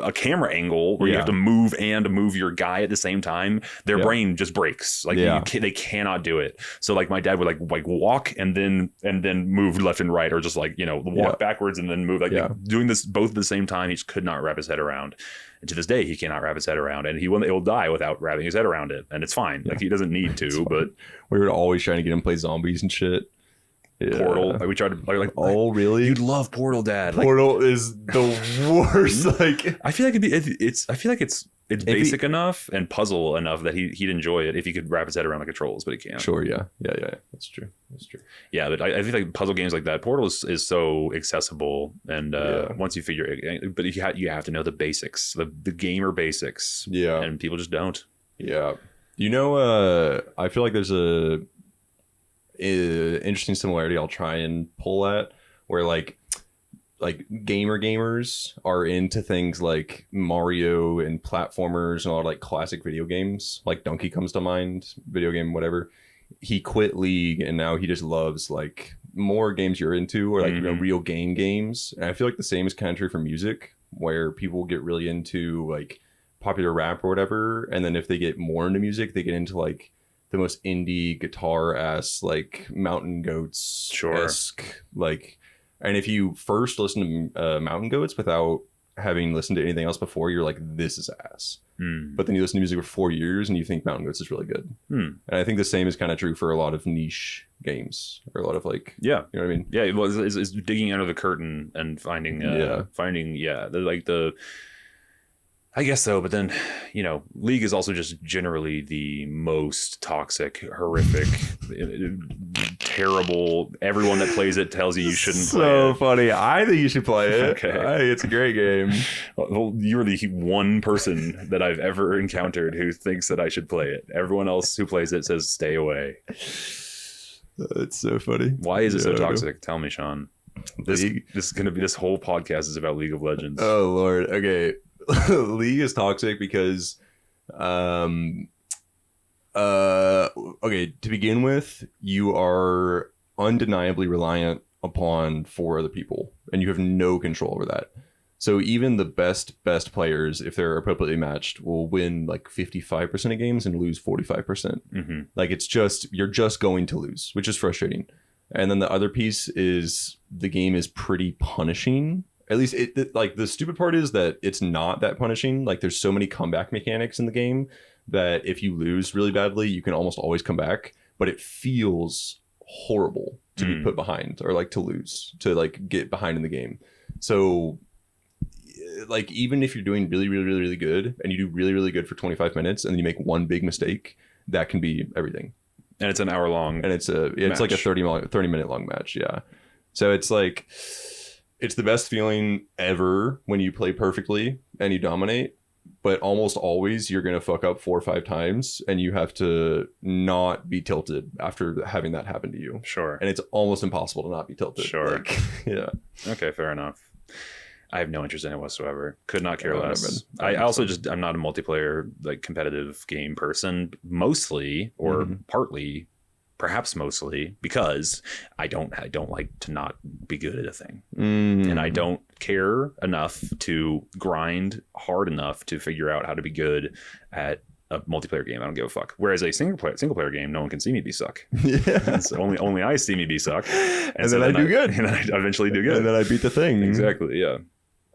a camera angle where you have to move your guy at the same time, their brain just breaks. Like they cannot do it. So like my dad would like walk and then move left and right, or just like walk backwards and then move, doing this both at the same time. He just could not wrap his head around. And to this day, he cannot wrap his head around, and he'll die without wrapping his head around it, and it's fine. Like he doesn't need to. But we were always trying to get him to play zombies and shit. Yeah. Portal. Like we tried to oh really? You'd love Portal, Dad. Portal is the worst. Like I feel like it's basic enough and puzzle enough that he'd enjoy it if he could wrap his head around the controls, but he can't. Sure, yeah. That's true. Yeah, but I feel like puzzle games like that, Portal is so accessible, and once you figure it, but you have to know the basics, the gamer basics. Yeah, and people just don't. Yeah, I feel like there's a interesting similarity I'll try and pull at, where like gamers are into things like Mario and platformers and all like classic video games. Like Donkey comes to mind, video game, whatever. He quit League and now he just loves like more games you're into, or like real games. And I feel like the same is kind of true for music, where people get really into like popular rap or whatever, and then if they get more into music, they get into like the most indie guitar ass like Mountain Goats esque like. And if you first listen to Mountain Goats without having listened to anything else before, you're like, this is ass. but then you listen to music for 4 years and you think Mountain Goats is really good. And I think the same is kind of true for a lot of niche games, or a lot of like, you know what I mean? Yeah, well, it's digging under the curtain and finding I guess so, but then, you know, League is also just generally the most toxic, horrific, terrible. Everyone that plays it tells you shouldn't play it. So funny. I think you should play it. Okay. I think it's a great game. Well, you're the one person that I've ever encountered who thinks that I should play it. Everyone else who plays it says stay away. It's so funny. Why is it so toxic? Tell me, Sean. This is going to be, this whole podcast is about League of Legends. Oh, Lord. Okay. League is toxic because okay, to begin with, you are undeniably reliant upon 4 other people, and you have no control over that. So even the best players, if they're appropriately matched, will win like 55% of games and lose 45%. Like, it's just, you're just going to lose, which is frustrating. And then the other piece is the game is pretty punishing. At least like, the stupid part is that it's not that punishing. Like, there's so many comeback mechanics in the game that if you lose really badly, you can almost always come back. But it feels horrible to be put behind, or like to lose, to like get behind in the game. So like, even if you're doing really good and you do really good for 25 minutes and then you make one big mistake, that can be everything. And it's an hour long. And it's like a 30-minute long match. Yeah. So it's like, it's the best feeling ever when you play perfectly and you dominate, but almost always you're going to fuck up 4 or 5 times and you have to not be tilted after having that happen to you. Sure. And it's almost impossible to not be tilted. Sure. Like, yeah. Okay, fair enough. I have no interest in it whatsoever. Could not care less. I also I'm not a multiplayer, like, competitive game person, mostly or partly, perhaps mostly, because I don't like to not be good at a thing. And I don't care enough to grind hard enough to figure out how to be good at a multiplayer game. I don't give a fuck. Whereas a single player game, no one can see me be suck. Yeah. Only I see me be suck. And so then I do good. And I eventually do good. And then I beat the thing. Exactly, yeah.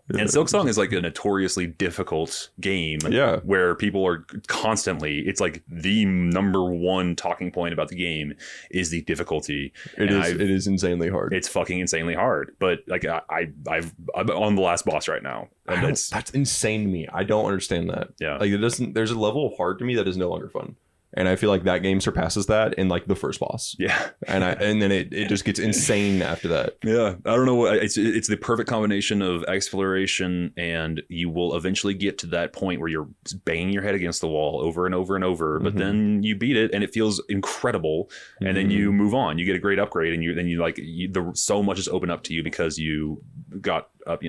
And Silksong is like a notoriously difficult game, where people are constantly, it's like the number one talking point about the game is the difficulty. It is insanely hard. It's fucking insanely hard. But like, I'm on the last boss right now, and that's insane to me. I don't understand that. Yeah, like, there's a level of hard to me that is no longer fun. And I feel like that game surpasses that in like the first boss. Yeah. And then it just gets insane after that. Yeah. I don't know what it's the perfect combination of exploration, and you will eventually get to that point where you're banging your head against the wall over and over and over, but then you beat it and it feels incredible. And then you move on, you get a great upgrade, and so much is open up to you because you got up,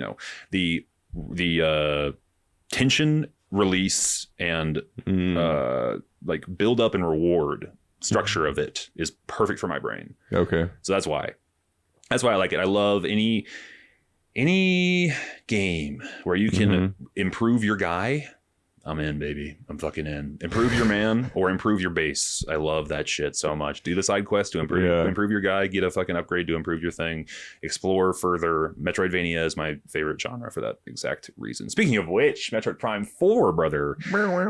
the tension, release, and like build up and reward structure of it is perfect for my brain. Okay. So that's why I like it. I love any game where you can improve your guy. I'm in, baby. I'm fucking in. Improve your man or improve your base. I love that shit so much. Do the side quest to improve your guy. Get a fucking upgrade to improve your thing. Explore further. Metroidvania is my favorite genre for that exact reason. Speaking of which, Metroid Prime 4, brother,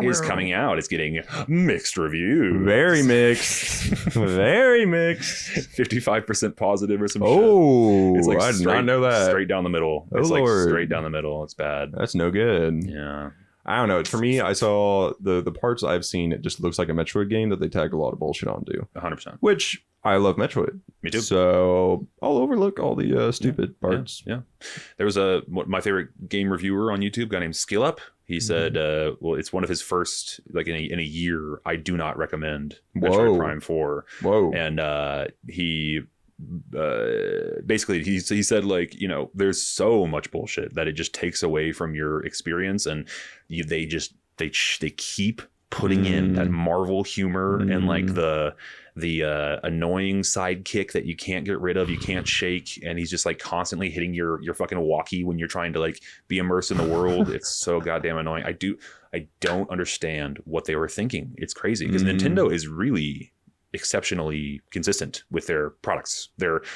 is coming out. It's getting mixed reviews. Very mixed. Very mixed. 55% positive or some shit. Oh, it's like I did not know that. Straight down the middle. It's like straight down the middle. It's bad. That's no good. Yeah. I don't know. For me, I saw the parts I've seen. It just looks like a Metroid game that they tag a lot of bullshit onto. 100%. Which I love Metroid. Me too. So I'll overlook all the stupid parts. Yeah. There was my favorite game reviewer on YouTube, a guy named SkillUp. He said, well, it's one of his first, like in a year, I do not recommend Metroid Prime 4. Whoa. And he basically he said, like, there's so much bullshit that it just takes away from your experience, and they keep putting in that Marvel humor and like the annoying sidekick that you can't get rid of, you can't shake, and he's just like constantly hitting your fucking walkie when you're trying to like be immersed in the world. It's so goddamn annoying. I don't understand what they were thinking. It's crazy because Nintendo is really exceptionally consistent with their products,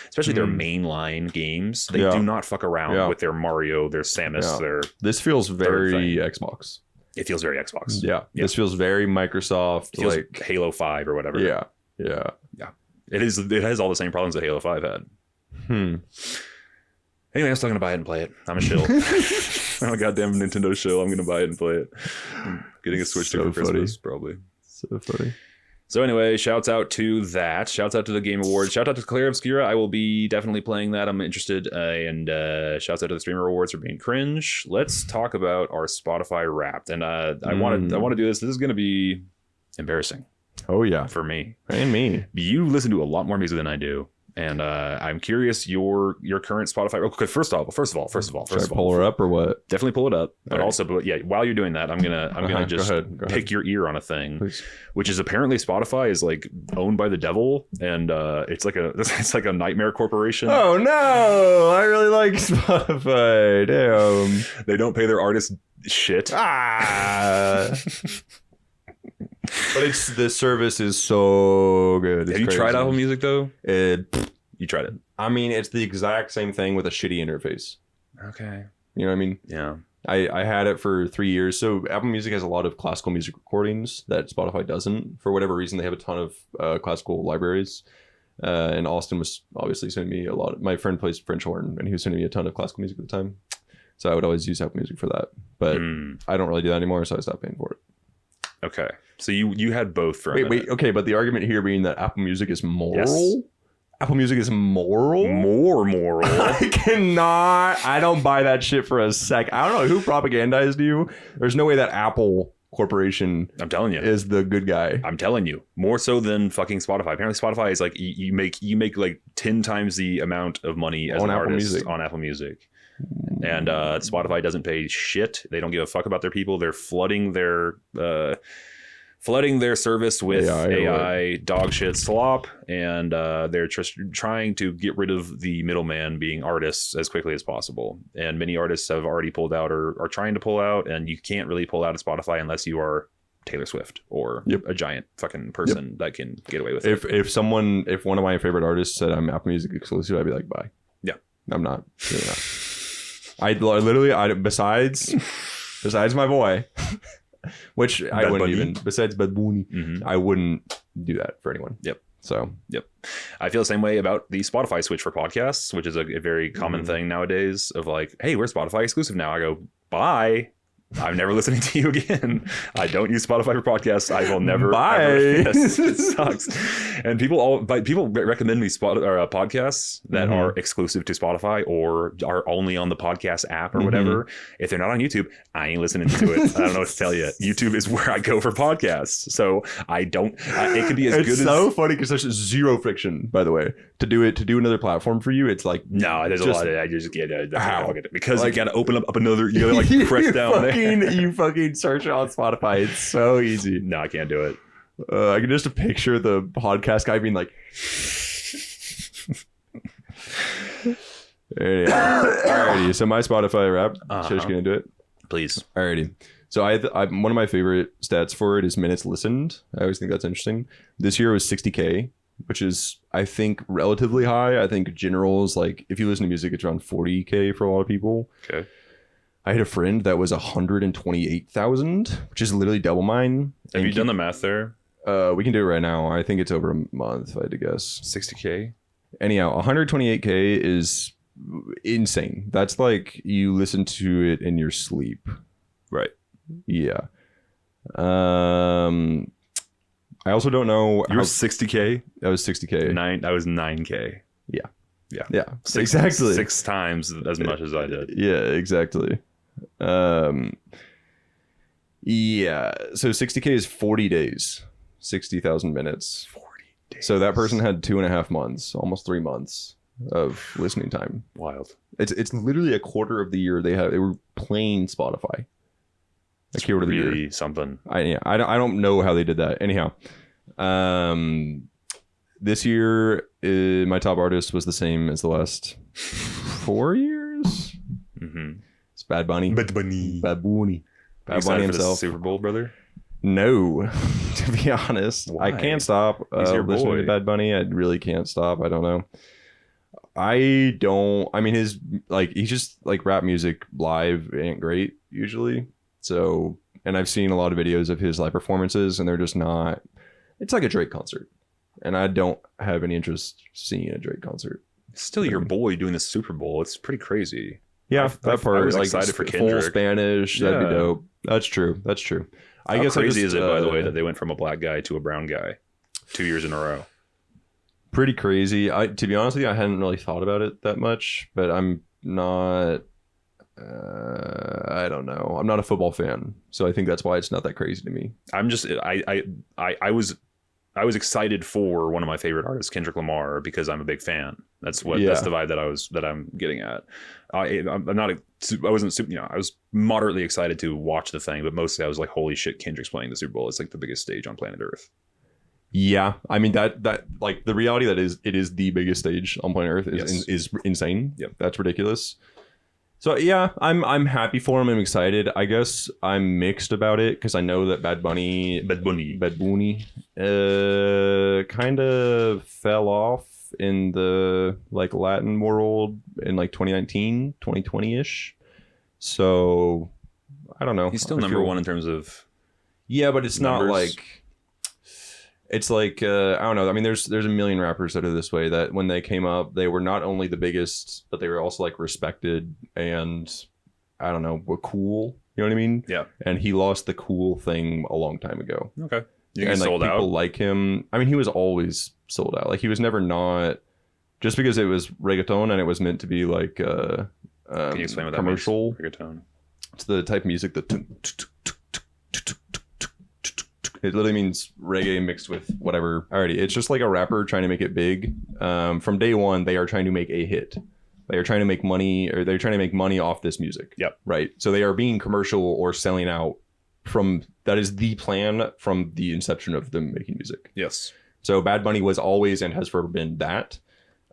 especially their mainline games. They do not fuck around with their Mario, their Samus, their this feels very Xbox. It feels very Xbox. Yeah. This feels very Microsoft. It feels like Halo 5 or whatever. Yeah. It has all the same problems that Halo 5 had. Anyway, I'm still gonna buy it and play it. I'm a shill. I'm a goddamn Nintendo shill. I'm gonna buy it and play it. I'm getting a Switch for Christmas, probably. So funny. So anyway, shouts out to that. Shouts out to the Game Awards. Shout out to Claire Obscura. I will be definitely playing that. I'm interested. And shouts out to the Streamer Awards for being cringe. Let's talk about our Spotify Wrapped. And I want to do this. This is going to be embarrassing. Oh yeah, for me and me. You listen to a lot more music than I do. And I'm curious your current Spotify. Okay, first of all, pull her up or what? Definitely pull it up. But also, while you're doing that, I'm gonna just go pick your ear on a thing, Please. Which is apparently Spotify is like owned by the devil, and it's like a nightmare corporation. Oh no! I really like Spotify. Damn. They don't pay their artists shit. But the service is so good. Have you tried Apple Music though? You tried it. I mean, it's the exact same thing with a shitty interface. Okay. You know what I mean? Yeah. I had it for 3 years. So Apple Music has a lot of classical music recordings that Spotify doesn't. For whatever reason, they have a ton of classical libraries. And Austin was obviously sending me a lot. My friend plays French horn, and he was sending me a ton of classical music at the time. So I would always use Apple Music for that. But I don't really do that anymore, so I stopped paying for it. Okay. So you had both for wait. Okay, but the argument here being that Apple Music is moral. Yes. Apple Music is moral. More moral. I cannot. I don't buy that shit for a sec. I don't know who propagandized you. There's no way that Apple Corporation. I'm telling you, is the good guy. I'm telling you, more so than fucking Spotify. Apparently, Spotify is like you make like 10 times the amount of money as an artist on Apple Music. And Spotify doesn't pay shit. They don't give a fuck about their people. They're flooding their service with AI dog shit slop, and they're just trying to get rid of the middleman being artists as quickly as possible. And many artists have already pulled out or are trying to pull out, and you can't really pull out of Spotify unless you are Taylor Swift or a giant fucking person that can get away with it. If one of my favorite artists said I'm Apple Music exclusive, I'd be like, bye. Yeah, I'm not. Really not. I literally besides my boy, which Bad I wouldn't Bunny. even. Besides Bad Bunny, I wouldn't do that for anyone. Yep. So I feel the same way about the Spotify switch for podcasts, which is a very common thing nowadays. Of like, hey, we're Spotify exclusive now. I go, bye. I'm never listening to you again. I don't use Spotify for podcasts. I will never. Bye. Ever. Yes, it sucks. And people recommend me podcasts that are exclusive to Spotify or are only on the podcast app or whatever. If they're not on YouTube, I ain't listening to it. I don't know what to tell you. YouTube is where I go for podcasts. So I don't. It could be as good. It's so funny because there's zero friction, by the way, to do another platform for you. It's like there's a lot of. I just get because like, you got to open up another. You got to like press down there. You fucking search it on Spotify. It's so easy. No, I can't do it. I can just picture the podcast guy being like, alrighty. So my Spotify rap. Should I just get into it? Please. Alrighty. So I one of my favorite stats for it is minutes listened. I always think that's interesting. This year was 60K, which is, I think, relatively high. I think general is like, if you listen to music, it's around 40K for a lot of people. Okay. I had a friend that was 128,000, which is literally double mine. Have you done the math there? We can do it right now. I think it's over a month, if I had to guess. 60K? Anyhow, 128K is insane. That's like you listen to it in your sleep. Right. Yeah. I also don't know. You were 60K? That was 60K. I was 9K. Yeah. Exactly. 6 times as much as I did. Yeah, exactly. Yeah. So 60K is 40 days. 60,000 minutes. 40 days. So that person had 2.5 months, almost 3 months of listening time. Wild. It's literally a quarter of the year they were playing Spotify. A quarter of the year. Really something. I don't know how they did that. Anyhow, this year my top artist was the same as the last 4 years. It's Bad Bunny. Bad Bunny. Bad Bunny himself. himself. Super Bowl, brother. No, to be honest. Why? I can't stop listening to Bad Bunny. I really can't stop. I don't know. I mean, he's just like rap music live ain't great usually. So, and I've seen a lot of videos of his live performances, and they're just not. It's like a Drake concert, and I don't have any interest seeing a Drake concert. Still, your boy doing the Super Bowl. It's pretty crazy. Yeah, that part. I was like excited for Kendrick. Full Spanish. That'd be dope. That's true. How crazy is it, by the way, that they went from a black guy to a brown guy 2 years in a row? Pretty crazy. To be honest with you, I hadn't really thought about it that much, but I'm not. I don't know. I'm not a football fan, so I think that's why it's not that crazy to me. I'm just I was excited for one of my favorite artists, Kendrick Lamar, because I'm a big fan. That's the vibe that I'm getting at. I wasn't super, I was moderately excited to watch the thing, but mostly I was like, holy shit, Kendrick's playing the Super Bowl. It's like the biggest stage on planet Earth. Yeah, I mean that like the reality that it is the biggest stage on planet Earth is insane. Yep, that's ridiculous. So yeah, I'm happy for him. I'm excited. I guess I'm mixed about it because I know that Bad Bunny kind of fell off in the like Latin world in like 2019, 2020-ish. So I don't know. He's still number one in terms of but it's numbers. Not like it's like I don't know. I mean, there's a million rappers that are this way. That when they came up, they were not only the biggest, but they were also like respected and I don't know, were cool. You know what I mean? Yeah. And he lost the cool thing a long time ago. Okay. You think and he's like sold people out? like him. I mean, he was always sold out. Like he was never not. Just because it was reggaeton and it was meant to be like Can you explain what commercial that means? Reggaeton. It's the type of music that. It literally means reggae mixed with whatever. Alrighty, it's just like a rapper trying to make it big. From day one, they are trying to make a hit. They are trying to make money, or they're trying to make money off this music. Yep. Right. So they are being commercial or selling out from. That is the plan from the inception of them making music. Yes. So Bad Bunny was always and has forever been that.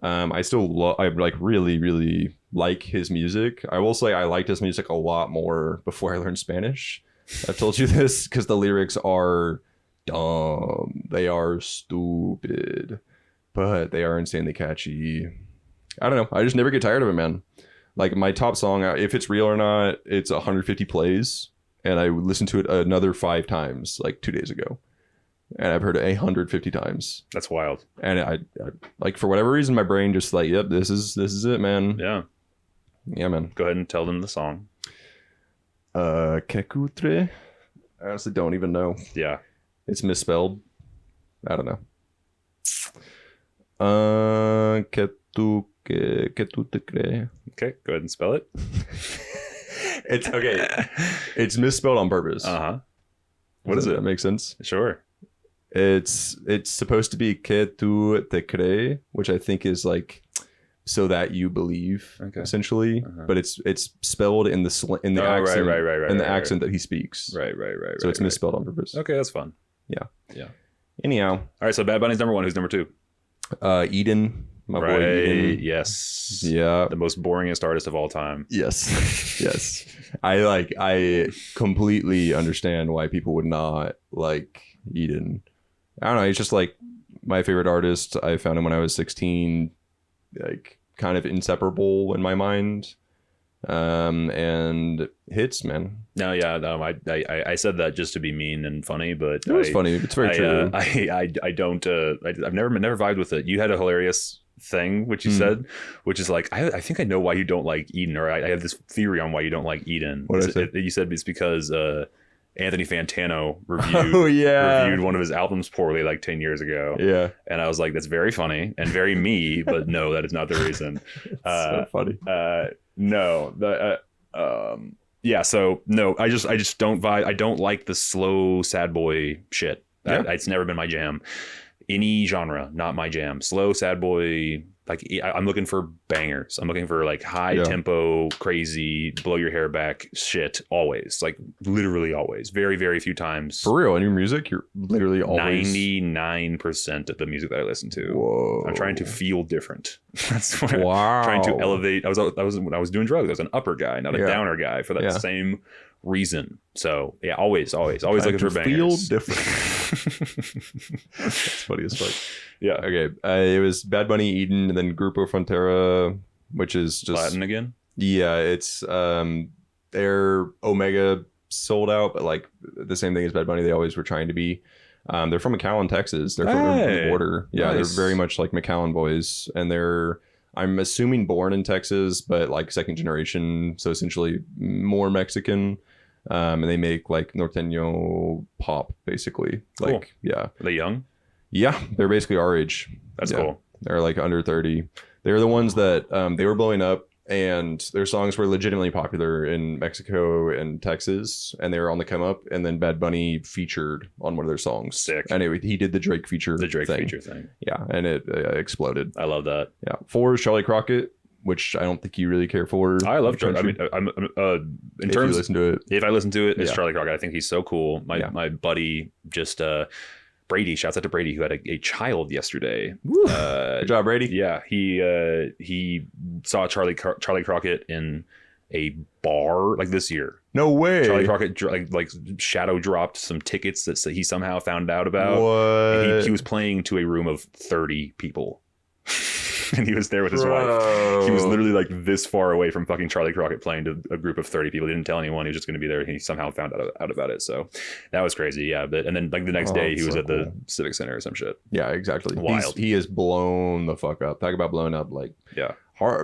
I still I like really, really like his music. I will say I liked his music a lot more before I learned Spanish. I've told you this because the lyrics are dumb. They are stupid, but they are insanely catchy. I don't know. I just never get tired of it, man. Like my top song, if it's real or not, it's 150 plays, and I listened to it another 5 times, like 2 days ago, and I've heard it 150 times. That's wild. And I like for whatever reason, my brain just like, yep, this is it, man. Yeah, man. Go ahead and tell them the song. Kekutre. I honestly don't even know. Yeah. It's misspelled. I don't know. Que tu te crees. Okay, go ahead and spell it. It's okay. It's misspelled on purpose. Uh-huh. What is it? That make sense? Sure. It's supposed to be que tu te crees, which I think is like so that you believe, essentially. But it's spelled in the accent, right, in the accent that he speaks. Right. So it's misspelled on purpose. Okay, that's fun. Yeah. Anyhow. All right, so Bad Bunny's number 1. Who's number 2? Eden, my boy Eden. Yes. Yeah. The most boringest artist of all time. Yes. I completely understand why people would not like Eden. I don't know. He's just like my favorite artist. I found him when I was 16. Like kind of inseparable in my mind. And hits, man. No, I said that just to be mean and funny, but it was funny. It's very true. I don't. I've never vibed with it. You had a hilarious thing which you said, which is like I think I know why you don't like Eden, or I have this theory on why you don't like Eden. What did I say? You said it's because Anthony Fantano reviewed one of his albums poorly like 10 years ago. Yeah. And I was like, that's very funny and very me, but no, that is not the reason. So funny. So no, I just don't vibe. I don't like the slow sad boy shit. It's never been my jam. Any genre, not my jam. Slow sad boy. Like I'm looking for bangers. I'm looking for like high tempo, crazy, blow your hair back shit. Always, like literally always. Very, very few times. For real, in your music, you're literally always 99% of the music that I listen to. Whoa. I'm trying to feel different. That's what I'm trying to elevate. I was when I was doing drugs. I was an upper guy, not a downer guy, for that same reason. So yeah, always looking for bangers. Feel different. That's funny as fuck. Yeah. Okay. It was Bad Bunny, Eden, and then Grupo Frontera, which is just Latin again. Yeah, it's their Omega sold out, but like the same thing as Bad Bunny, they always were trying to be. They're from McAllen, Texas. They're from the border. Yeah, nice. They're very much like McAllen boys, and they're, I'm assuming, born in Texas, but like second generation, so essentially more Mexican. And they make like norteño pop, basically. Like, cool. Yeah. Are they young? Yeah, they're basically our age. That's yeah. cool. They're like under 30. They're the ones that they were blowing up, and their songs were legitimately popular in Mexico and Texas, and they were on the come up. And then Bad Bunny featured on one of their songs. Sick. And he did the Drake feature. Thing. Yeah, and it exploded. I love that. Yeah. 4 is Charlie Crockett, which I don't think you really care for. I love Charlie. I mean, in terms, you listen to it, if I listen to it, it's Yeah. Charlie Crockett. I think he's so cool. My buddy just Brady, shouts out to Brady, who had a child yesterday. Good job, Brady. Yeah, he saw Charlie Crockett in a bar like this year. No way. Charlie Crockett like shadow dropped some tickets that he somehow found out about. What? And he was playing to a room of 30 people. And he was there with his wife. He was literally like this far away from fucking Charlie Crockett playing to a group of 30 people. He didn't tell anyone he was just going to be there. He somehow found out about it. So that was crazy. Yeah. And then like the next day he was at the Civic Center or some shit. Yeah, exactly. Wild. He is blown the fuck up. Talk about blowing up. Like, yeah.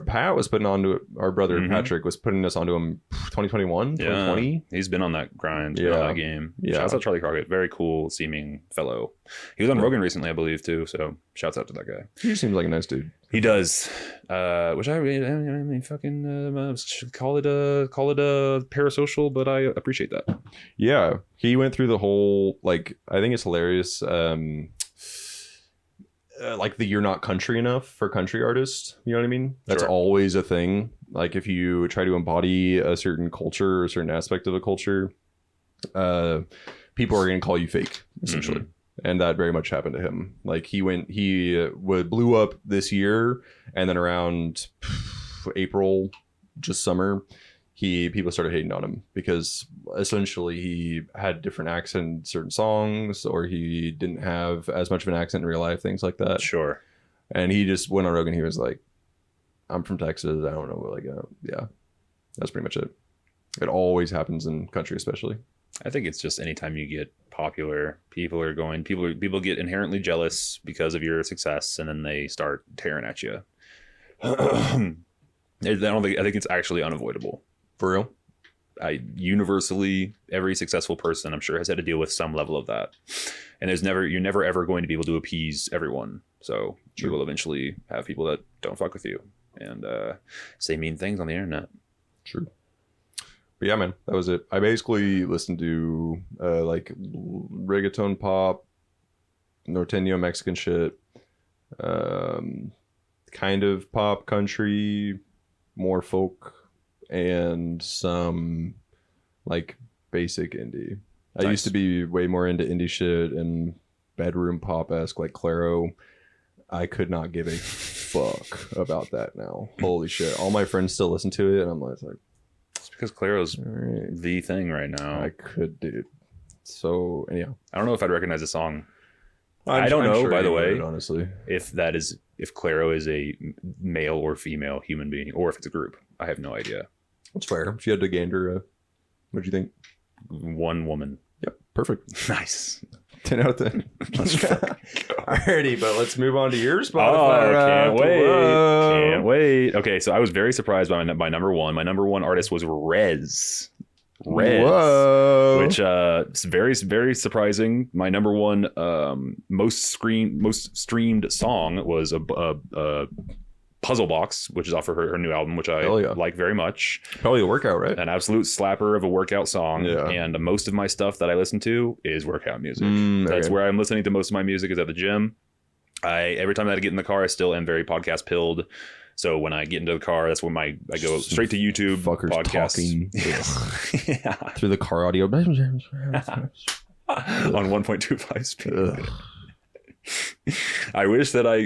Pat was putting on to it. Our brother Patrick was putting us onto him 2021, 2020. He's been on that grind, been on that game. Yeah. Shouts out Charlie Crockett. Very cool seeming fellow. He was on Rogan recently, I believe, too. So shouts out to that guy. He just seems like a nice dude. He does. Which I mean, fucking call it a parasocial, but I appreciate that. Yeah. He went through the whole, like, I think it's hilarious. Like the you're not country enough for country artists, you know what I mean? That's Sure. always a thing. Like if you try to embody a certain culture or a certain aspect of a culture, people are going to call you fake, essentially. And that very much happened to him. Like he blew up this year, and then around April, just summer, people started hating on him because essentially he had different accent in certain songs, or he didn't have as much of an accent in real life, things like that. Sure. And he just went on Rogan. He was like, I'm from Texas. I don't know. Like, yeah, that's pretty much it. It always happens in country, especially. I think it's just anytime you get popular, people get inherently jealous because of your success, and then they start tearing at you. I think it's actually unavoidable. For real? Universally, every successful person, I'm sure, has had to deal with some level of that. And you're never ever going to be able to appease everyone. So you will eventually have people that don't fuck with you and say mean things on the internet. True. But yeah, man, that was it. I basically listened to like reggaeton pop, norteño Mexican shit, kind of pop country, more folk, and some like basic indie. Nice. I used to be way more into indie shit and bedroom pop-esque like Claro. I could not give a fuck about that now. Holy shit. All my friends still listen to it, and I'm like, It's because Claro's right. the thing right now. I could, dude. So, anyhow. I don't know if I'd recognize the song. I'm I don't know, sure by the you way, would, honestly. if Claro is a male or female human being, or if it's a group. I have no idea. That's fair. If you had to gander, what'd you think? One woman. Yep, perfect. Nice. 10 out of 10. Let's fucking go. Alrighty, but let's move on to your Oh, Spotify. can't wait. Can't wait. Okay, so I was very surprised by my number one. My number one artist was Rez. Whoa. Which is very, very surprising. My number one most streamed song was a Puzzle Box, which is off of her new album, which I like very much. Probably a workout, right? An absolute slapper of a workout song. Yeah. And most of my stuff that I listen to is workout music. That's okay. where I'm listening to most of my music, is at the gym. Every time that I get in the car, I still am very podcast pilled. So when I get into the car, that's when I go straight to YouTube. Fuckers podcasts. talking Yeah. through the car audio. On 1.25 speed. I wish that I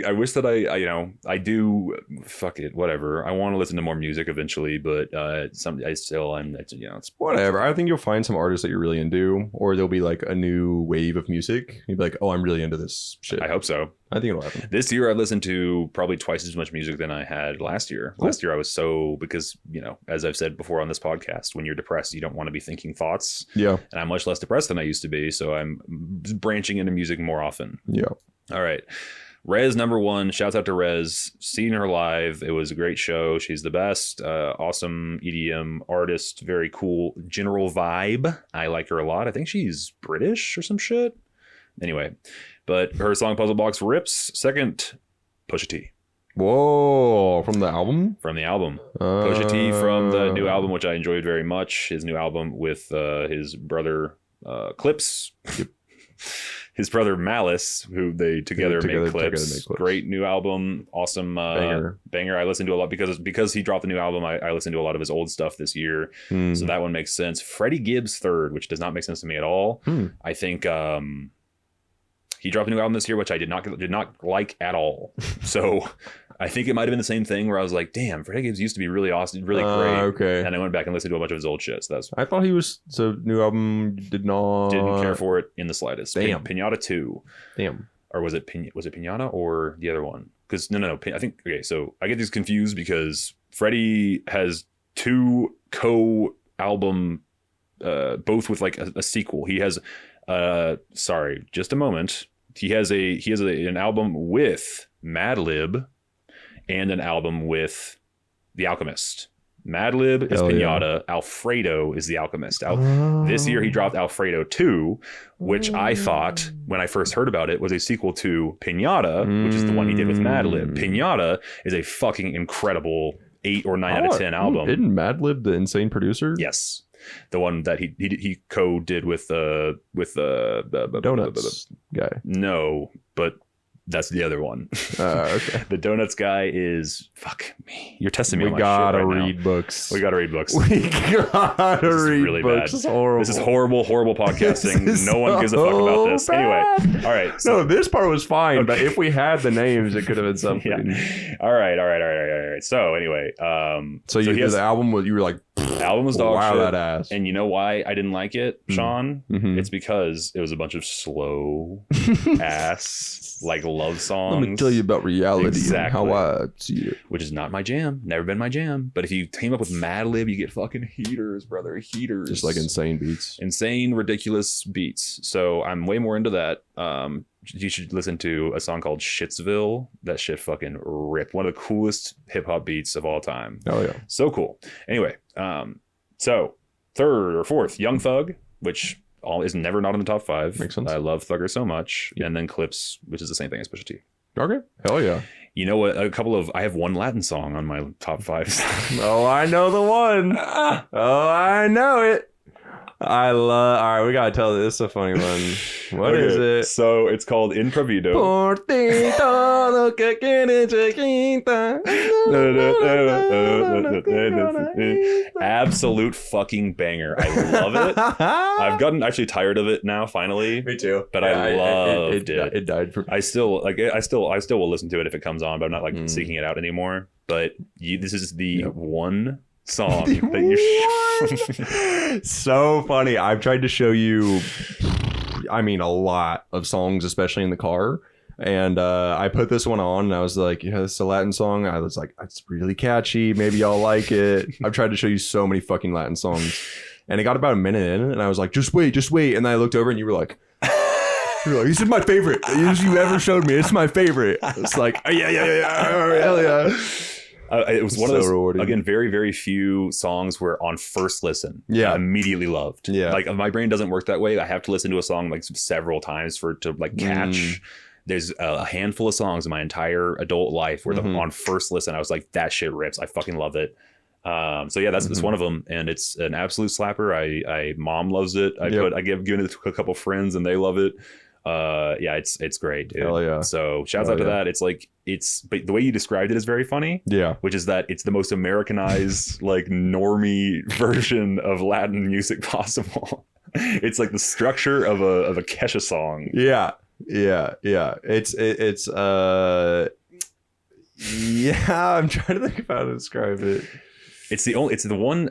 you know, I do, fuck it, whatever. I want to listen to more music eventually, but I'm you know, it's Whatever. I think you'll find some artists that you're really into, or there'll be like a new wave of music. You'd be like, oh, I'm really into this shit. I hope so. I think it'll happen. This year I've listened to probably twice as much music than I had last year. Cool. Last year I was because, you know, as I've said before on this podcast, when you're depressed, you don't want to be thinking thoughts. Yeah. And I'm much less depressed than I used to be. So I'm branching into music more often. Yeah. All right. Rez #1. Shouts out to Rez. Seeing her live. It was a great show. She's the best. Awesome EDM artist. Very cool general vibe. I like her a lot. I think she's British or some shit. Anyway, but her song Puzzle Box rips. Second, Pusha T. Whoa, from the album? From the album. Pusha T from the new album, which I enjoyed very much. His new album with his brother Clips. Yep. His brother Malice, who they together make Clips. Great new album. Awesome banger. I listened to a lot because he dropped the new album. I listened to a lot of his old stuff this year. So that one makes sense. Freddie Gibbs third, which does not make sense to me at all. I think he dropped a new album this year, which I did not like at all. So I think it might have been the same thing where I was like, damn, Freddie Gibbs used to be really awesome, really great. Okay. And I went back and listened to a bunch of his old shit. So I thought he was, so new album didn't care for it in the slightest. Damn. Pinata 2. Damn. Or was it Pinata or the other one? Because no. I think, okay, so I get these confused because Freddie has 2 co-album, both with like a sequel. He has, sorry, just a moment. He has an album with Madlib and an album with The Alchemist. Madlib is Pinata. Yeah. Alfredo is The Alchemist. This year he dropped Alfredo 2, which I thought when I first heard about it was a sequel to Pinata, which is the one he did with Madlib. Pinata is a fucking incredible 8 or 9 out of 10 album. Isn't Madlib the insane producer? Yes. The one that he co-did with the Donuts guy. No, but that's the other one. Okay. The Donuts guy is fuck me. You're testing me. We gotta read books. We gotta read books. We gotta read really books. Bad. This is horrible podcasting. No one gives a fuck about this. Bad. Anyway, all right. So, no, this part was fine, okay. But if we had the names, it could have been something. Yeah. All right. So anyway, so the album was, you were like, album was dog shit. That ass. And you know why I didn't like it, Sean? It's because it was a bunch of slow ass like love songs. Let me tell you about reality and how I see it. Which is not my jam. Never been my jam. But if you team up with Madlib, you get fucking heaters, brother. Heaters. Just like insane beats. Insane, ridiculous beats. So I'm way more into that. You should listen to a song called Shitsville. That shit fucking rip. One of the coolest hip hop beats of all time. Oh yeah. So cool. Anyway, so third or fourth, Young Thug, which is never not in the top 5. Makes sense. I love Thugger so much. Yep. And then Clips, which is the same thing as Pusha T. Okay. Hell yeah. You know what? I have one Latin song on my top 5. Oh, I know the one. Oh, I know it. All right, we gotta tell this. It's a funny one. What is it? So it's called Improvido. Absolute fucking banger. I love it. I've gotten actually tired of it now, finally. Me too. But I loved it. It died for me. I still will listen to it if it comes on, but I'm not like seeking it out anymore. But this is the one song that you so funny. I've tried to show you a lot of songs, especially in the car, and I put this one on and I was like, this is a Latin song. I was like, it's really catchy, maybe y'all like it. I've tried to show you so many fucking Latin songs, and it got about a minute in and I was like, just wait, and then I looked over and you were like, this is my favorite you ever showed me. It's my favorite. It's like, yeah, hell yeah. It was one of those, rewarding. Again, very, very few songs where on first listen, I immediately loved. Yeah. Like my brain doesn't work that way. I have to listen to a song like several times to like catch. There's a handful of songs in my entire adult life where on first listen, I was like, that shit rips. I fucking love it. So yeah, that's one of them. And it's an absolute slapper. Mom loves it. I've given it to a couple friends and they love it. It's great, dude. Hell yeah. So shouts out to that. But the way you described it is very funny. Yeah. Which is that it's the most Americanized, like normie version of Latin music possible. It's like the structure of a Kesha song. Yeah. Yeah. It's yeah, I'm trying to think of how to describe it. It's the one,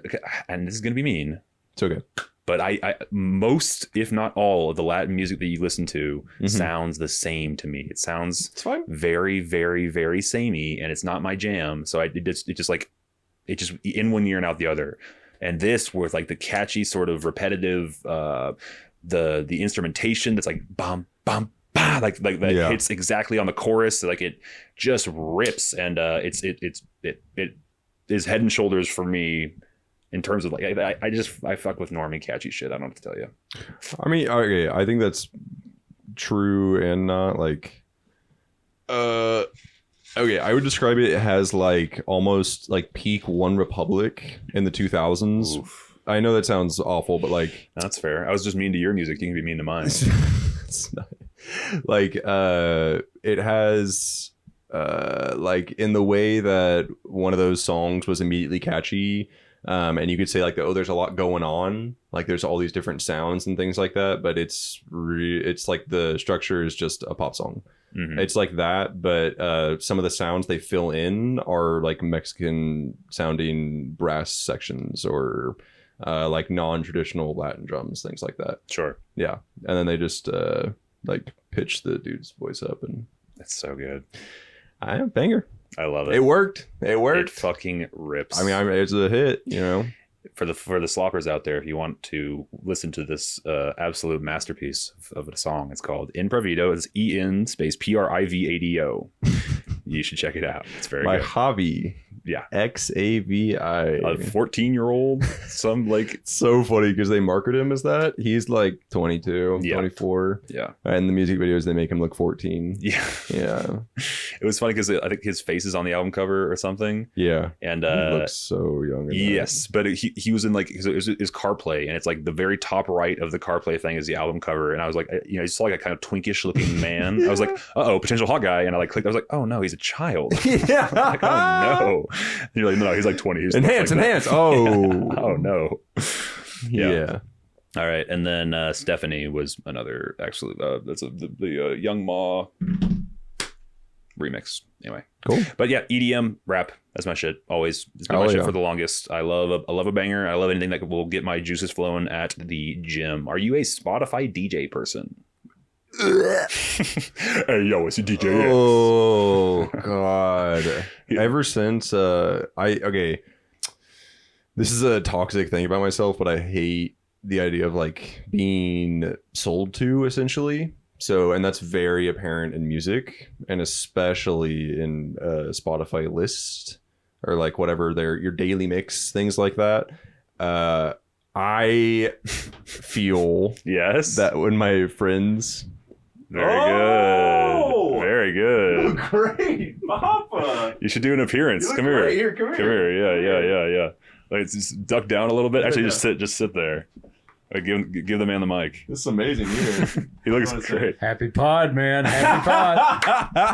and this is gonna be mean. It's okay. But I most, if not all, of the Latin music that you listen to sounds the same to me. It sounds very, very, very samey, and it's not my jam. So it just in one ear and out the other. And this with like the catchy sort of repetitive, the instrumentation that's like bum bum bah, like that hits exactly on the chorus. Like it just rips, and it is head and shoulders for me. In terms of like, I fuck with normie catchy shit. I don't have to tell you. I mean, okay, I think that's true and not like. Okay, I would describe it as like almost like peak One Republic in the 2000s. Oof. I know that sounds awful, but like that's fair. I was just mean to your music. You can be mean to mine. It's not, like it has like in the way that one of those songs was immediately catchy. And you could say like, there's a lot going on. Like there's all these different sounds and things like that. But it's like the structure is just a pop song. Mm-hmm. It's like that. But some of the sounds they fill in are like Mexican sounding brass sections or like non-traditional Latin drums, things like that. Sure. Yeah. And then they just like pitch the dude's voice up. And that's so good. Banger. I love it. It worked. It fucking rips. I mean, it's a hit, you know. For the sloppers out there, if you want to listen to this absolute masterpiece of a song, it's called Improvido. It's EN space PRIVADO. You should check it out. It's very My good. hobby. Yeah. XAVI. A 14-year-old. Some like so funny because they market him as that. He's like 22, 24. Yeah. And the music videos, they make him look 14. Yeah. Yeah. It was funny because I think his face is on the album cover or something. Yeah. And he looks so young. Yes. But he was in like his CarPlay, and it's like the very top right of the CarPlay thing is the album cover. And I was like, you know, he's like a kind of twinkish looking man. I was like, potential hot guy. And I like clicked. I was like, oh no, he's a child. Yeah. Like, oh no. And you're like, no, he's like 20. He's enhance. Oh. Yeah. Oh no. Yeah. All right. And then Stephanie was another actually that's the Young Ma remix. Anyway. Cool. But yeah, EDM rap. That's my shit. Always. It's been my shit for the longest. I love a banger. I love anything that will get my juices flowing at the gym. Are you a Spotify DJ person? Hey yo, it's a DJ. Oh god. Ever since this is a toxic thing about myself, but I hate the idea of like being sold to, essentially. So, and that's very apparent in music, and especially in Spotify list or like whatever your daily mix, things like that. I feel that when my friends Very good. Great, Papa. You should do an appearance. Come here. Come here. Yeah. Like, just duck down a little bit. Actually, just sit there. Give the man the mic. This is amazing. He looks great. Happy pod, man. Happy pod.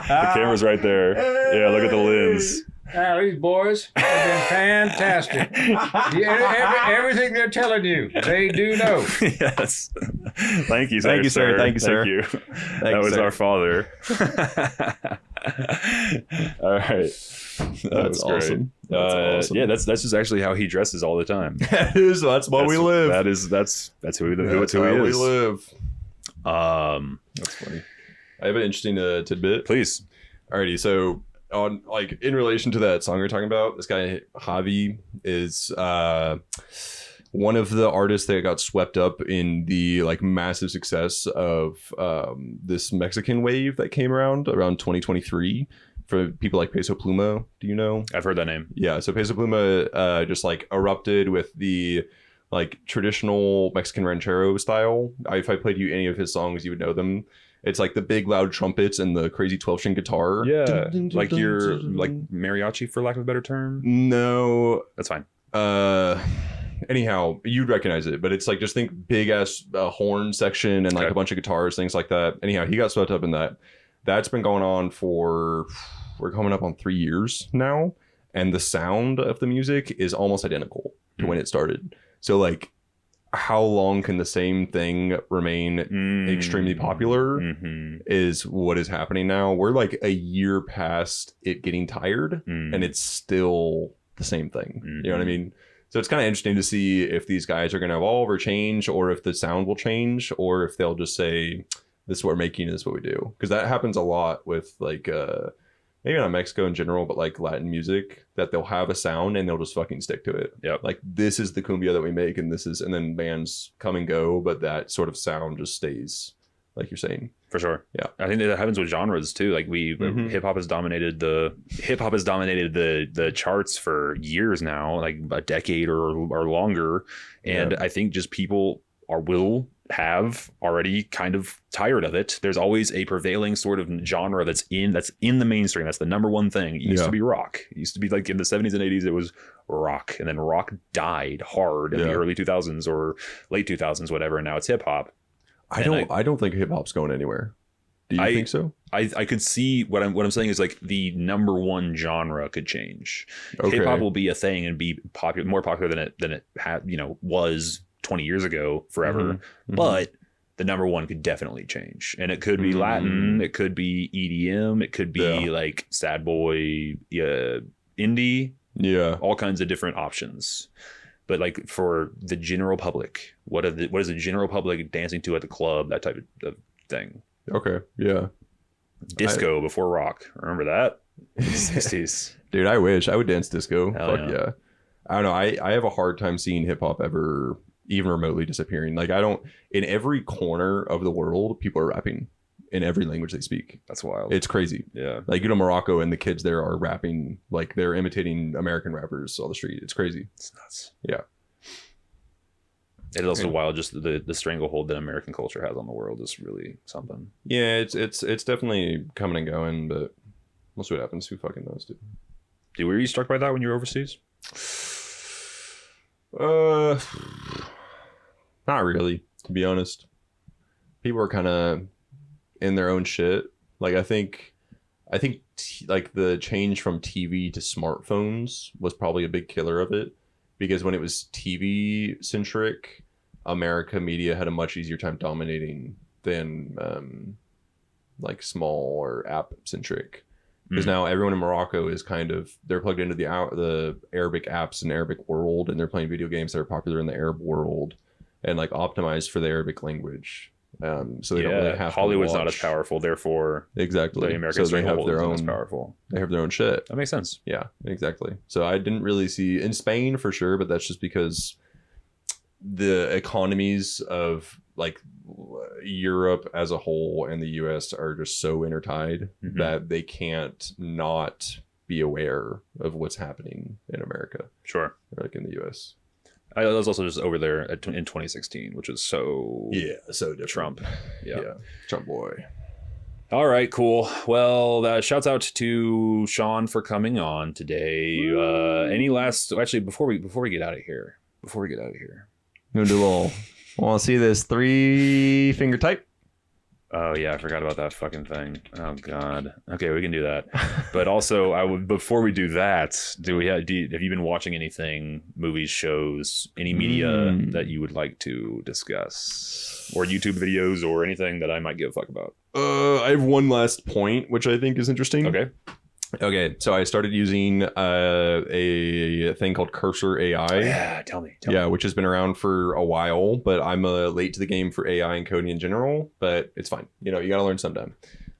The camera's right there. Yeah, look at the lens. These boys have been fantastic. Everything they're telling you, they do know. Yes. Thank you, sir. Thank you, sir. Thank you, sir. Thank you. That was our father. All right. That's awesome. That's awesome. Yeah, that's just actually how he dresses all the time. That's why we live. That's who he is. We live. That's funny. I have an interesting tidbit. Please. Alrighty, so on like in relation to that song you're talking about, this guy Javi is one of the artists that got swept up in the like massive success of this Mexican wave that came around 2023 for people like Peso Pluma. Do you know? I've heard that name. Yeah, so Peso Pluma just like erupted with the like traditional Mexican ranchero style. If I played you any of his songs, you would know them. It's like the big loud trumpets and the crazy 12-string guitar. Yeah, like your like mariachi, for lack of a better term. No, that's fine. Anyhow, you'd recognize it, but it's like just think big ass horn section and like a bunch of guitars, things like that. Anyhow, he got swept up in that. That's been going on for we're coming up on 3 years now, and the sound of the music is almost identical to when it started. So like, how long can the same thing remain extremely popular is what is happening now. We're like a year past it getting tired and it's still the same thing. You know what I mean? So it's kind of interesting to see if these guys are going to evolve or change, or if the sound will change, or if they'll just say, this is what we're making, this is what we do. Because that happens a lot with like maybe not Mexico in general, but like Latin music, that they'll have a sound and they'll just fucking stick to it. Yep. Like, this is the cumbia that we make, and then bands come and go, but that sort of sound just stays, like you're saying. For sure. Yeah. I think that happens with genres too. Like hip hop has dominated the charts for years now, like a decade or longer. And I think just people have already kind of tired of it. There's always a prevailing sort of genre that's in the mainstream. That's the number one thing. It used to be rock. It used to be like in the 70s and 80s, it was rock. And then rock died hard in the early 2000s or late 2000s, whatever. And now it's hip hop. I don't think hip hop's going anywhere. Do you think so? I could see what I'm saying is like the number one genre could change. Okay. Hip hop will be a thing and be more popular than it was 20 years ago forever. But the number one could definitely change, and it could be Latin, it could be EDM, it could be like sad boy, indie, all kinds of different options. But like for the general public, what is the general public dancing to at the club, that type of thing? Okay, yeah. Disco before rock, remember that? 60s. Dude, I wish I would dance disco. Hell Fuck yeah. I don't know, I have a hard time seeing hip hop ever even remotely disappearing. Like, in every corner of the world, people are rapping in every language they speak. That's wild. It's crazy. Yeah. Like, you go to Morocco and the kids there are rapping, like they're imitating American rappers on the street. It's crazy. It's nuts. Yeah. It is also wild. Just the stranglehold that American culture has on the world is really something. Yeah, it's definitely coming and going, but we'll see what happens. Who fucking knows, dude? Dude, were you struck by that when you were overseas? Not really, to be honest. People are kind of in their own shit. Like, I think like the change from TV to smartphones was probably a big killer of it, because when it was TV centric, America media had a much easier time dominating than like small or app centric. Because now everyone in Morocco is they're plugged into the Arabic apps and Arabic world, and they're playing video games that are popular in the Arab world and like optimized for the Arabic language. So they don't really have Hollywood's to not as powerful, therefore exactly. the American so they have their own as powerful. They have their own shit. That makes sense. Yeah, exactly. So I didn't really see in Spain for sure, but that's just because the economies of like Europe as a whole and the US are just so intertied that they can't not be aware of what's happening in America. Sure. Like in the US. I was also just over there in 2016, which was so different. Trump. Yeah. Trump boy. All right, cool. Well, shouts out to Sean for coming on today. Any last? Actually, before we get out of here, I'm gonna do a little. Want to see this 3-finger type? Oh yeah, I forgot about that fucking thing. Oh god. Okay, we can do that. But also, before we do that, have you been watching anything, movies, shows, any media that you would like to discuss, or YouTube videos, or anything that I might give a fuck about? I have one last point, which I think is interesting. Okay, so I started using a thing called Cursor AI. Yeah, tell me. Which has been around for a while, but I'm late to the game for AI and coding in general, but it's fine. You gotta learn sometime.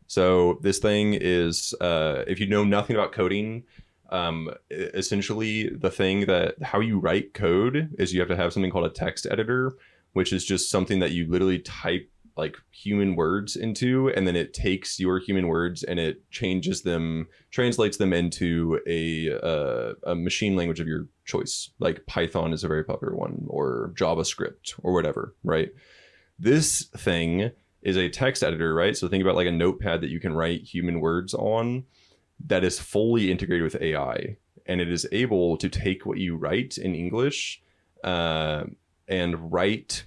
So this thing is, if you know nothing about coding, essentially the thing that how you write code is you have to have something called a text editor, which is just something that you literally type like human words into, and then it takes your human words and it translates them into a machine language of your choice. Like Python is a very popular one, or JavaScript or whatever, right? This thing is a text editor, right? So think about like a notepad that you can write human words on that is fully integrated with AI, and it is able to take what you write in English and write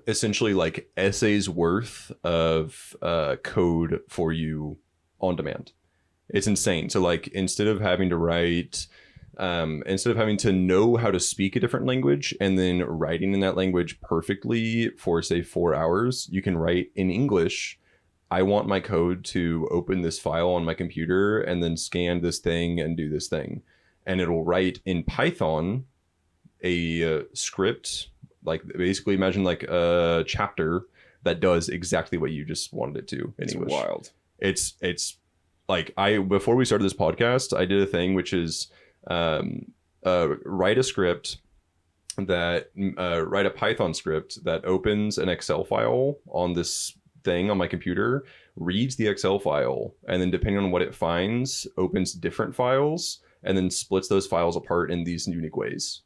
essentially like essays worth of code for you on demand. It's insane. So like instead of having to write instead of having to know how to speak a different language and then writing in that language perfectly for say 4 hours, you can write in English. I want my code to open this file on my computer and then scan this thing and do this thing. And it'll write in Python a script, like basically imagine like a chapter that does exactly what you just wanted it to in English. Wild. It's like before we started this podcast, I did a thing which is write a script that write a Python script that opens an Excel file on this thing on my computer, reads the Excel file, and then depending on what it finds, opens different files and then splits those files apart in these unique ways.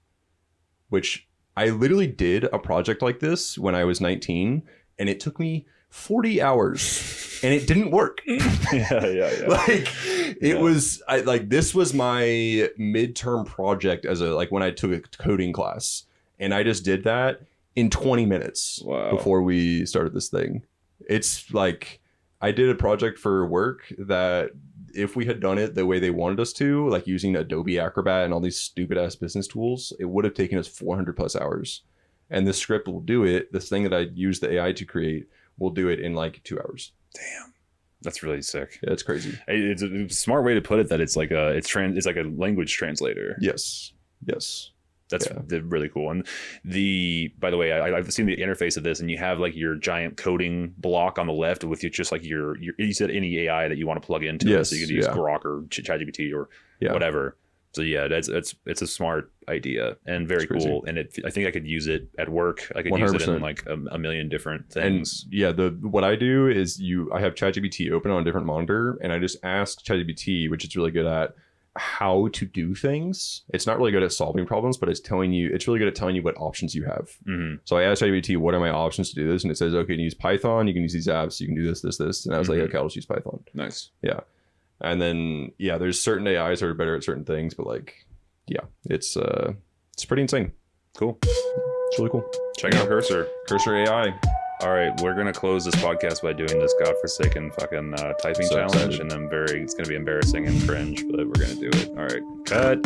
Which I literally did a project like this when I was 19, and it took me 40 hours and it didn't work. Yeah. Like it was this was my midterm project as when I took a coding class, and I just did that in 20 minutes before we started this thing. It's like I did a project for work that if we had done it the way they wanted us to, like using Adobe Acrobat and all these stupid ass business tools, it would have taken us 400 plus hours. And this script will do it. This thing that I used the AI to create will do it in like 2 hours. Damn. That's really sick. Yeah, it's crazy. It's a smart way to put it, that it's like a language translator. Yes. That's really cool. And by the way, I've seen the interface of this, and you have like your giant coding block on the left with just like you said any AI that you want to plug into. Yes, so you can use Grok or ChatGPT or whatever. So yeah, it's a smart idea and very cool. And I think I could use it at work. I could 100%. Use it in like a million different things. And what I do is I have ChatGPT open on a different monitor, and I just ask ChatGPT, which it's really good at, how to do things. It's not really good at solving problems, but it's really good at telling you what options you have. Mm-hmm. So I asked ChatGPT, what are my options to do this? And it says, okay, you can use Python, you can use these apps, you can do this. And I was like, okay, I'll just use Python. Nice. Yeah. And then, there's certain AIs that are better at certain things, but it's pretty insane. Cool. It's really cool. Check out Cursor AI. All right, we're gonna close this podcast by doing this godforsaken fucking typing challenge, and it's gonna be embarrassing and cringe, but we're gonna do it. All right, cut.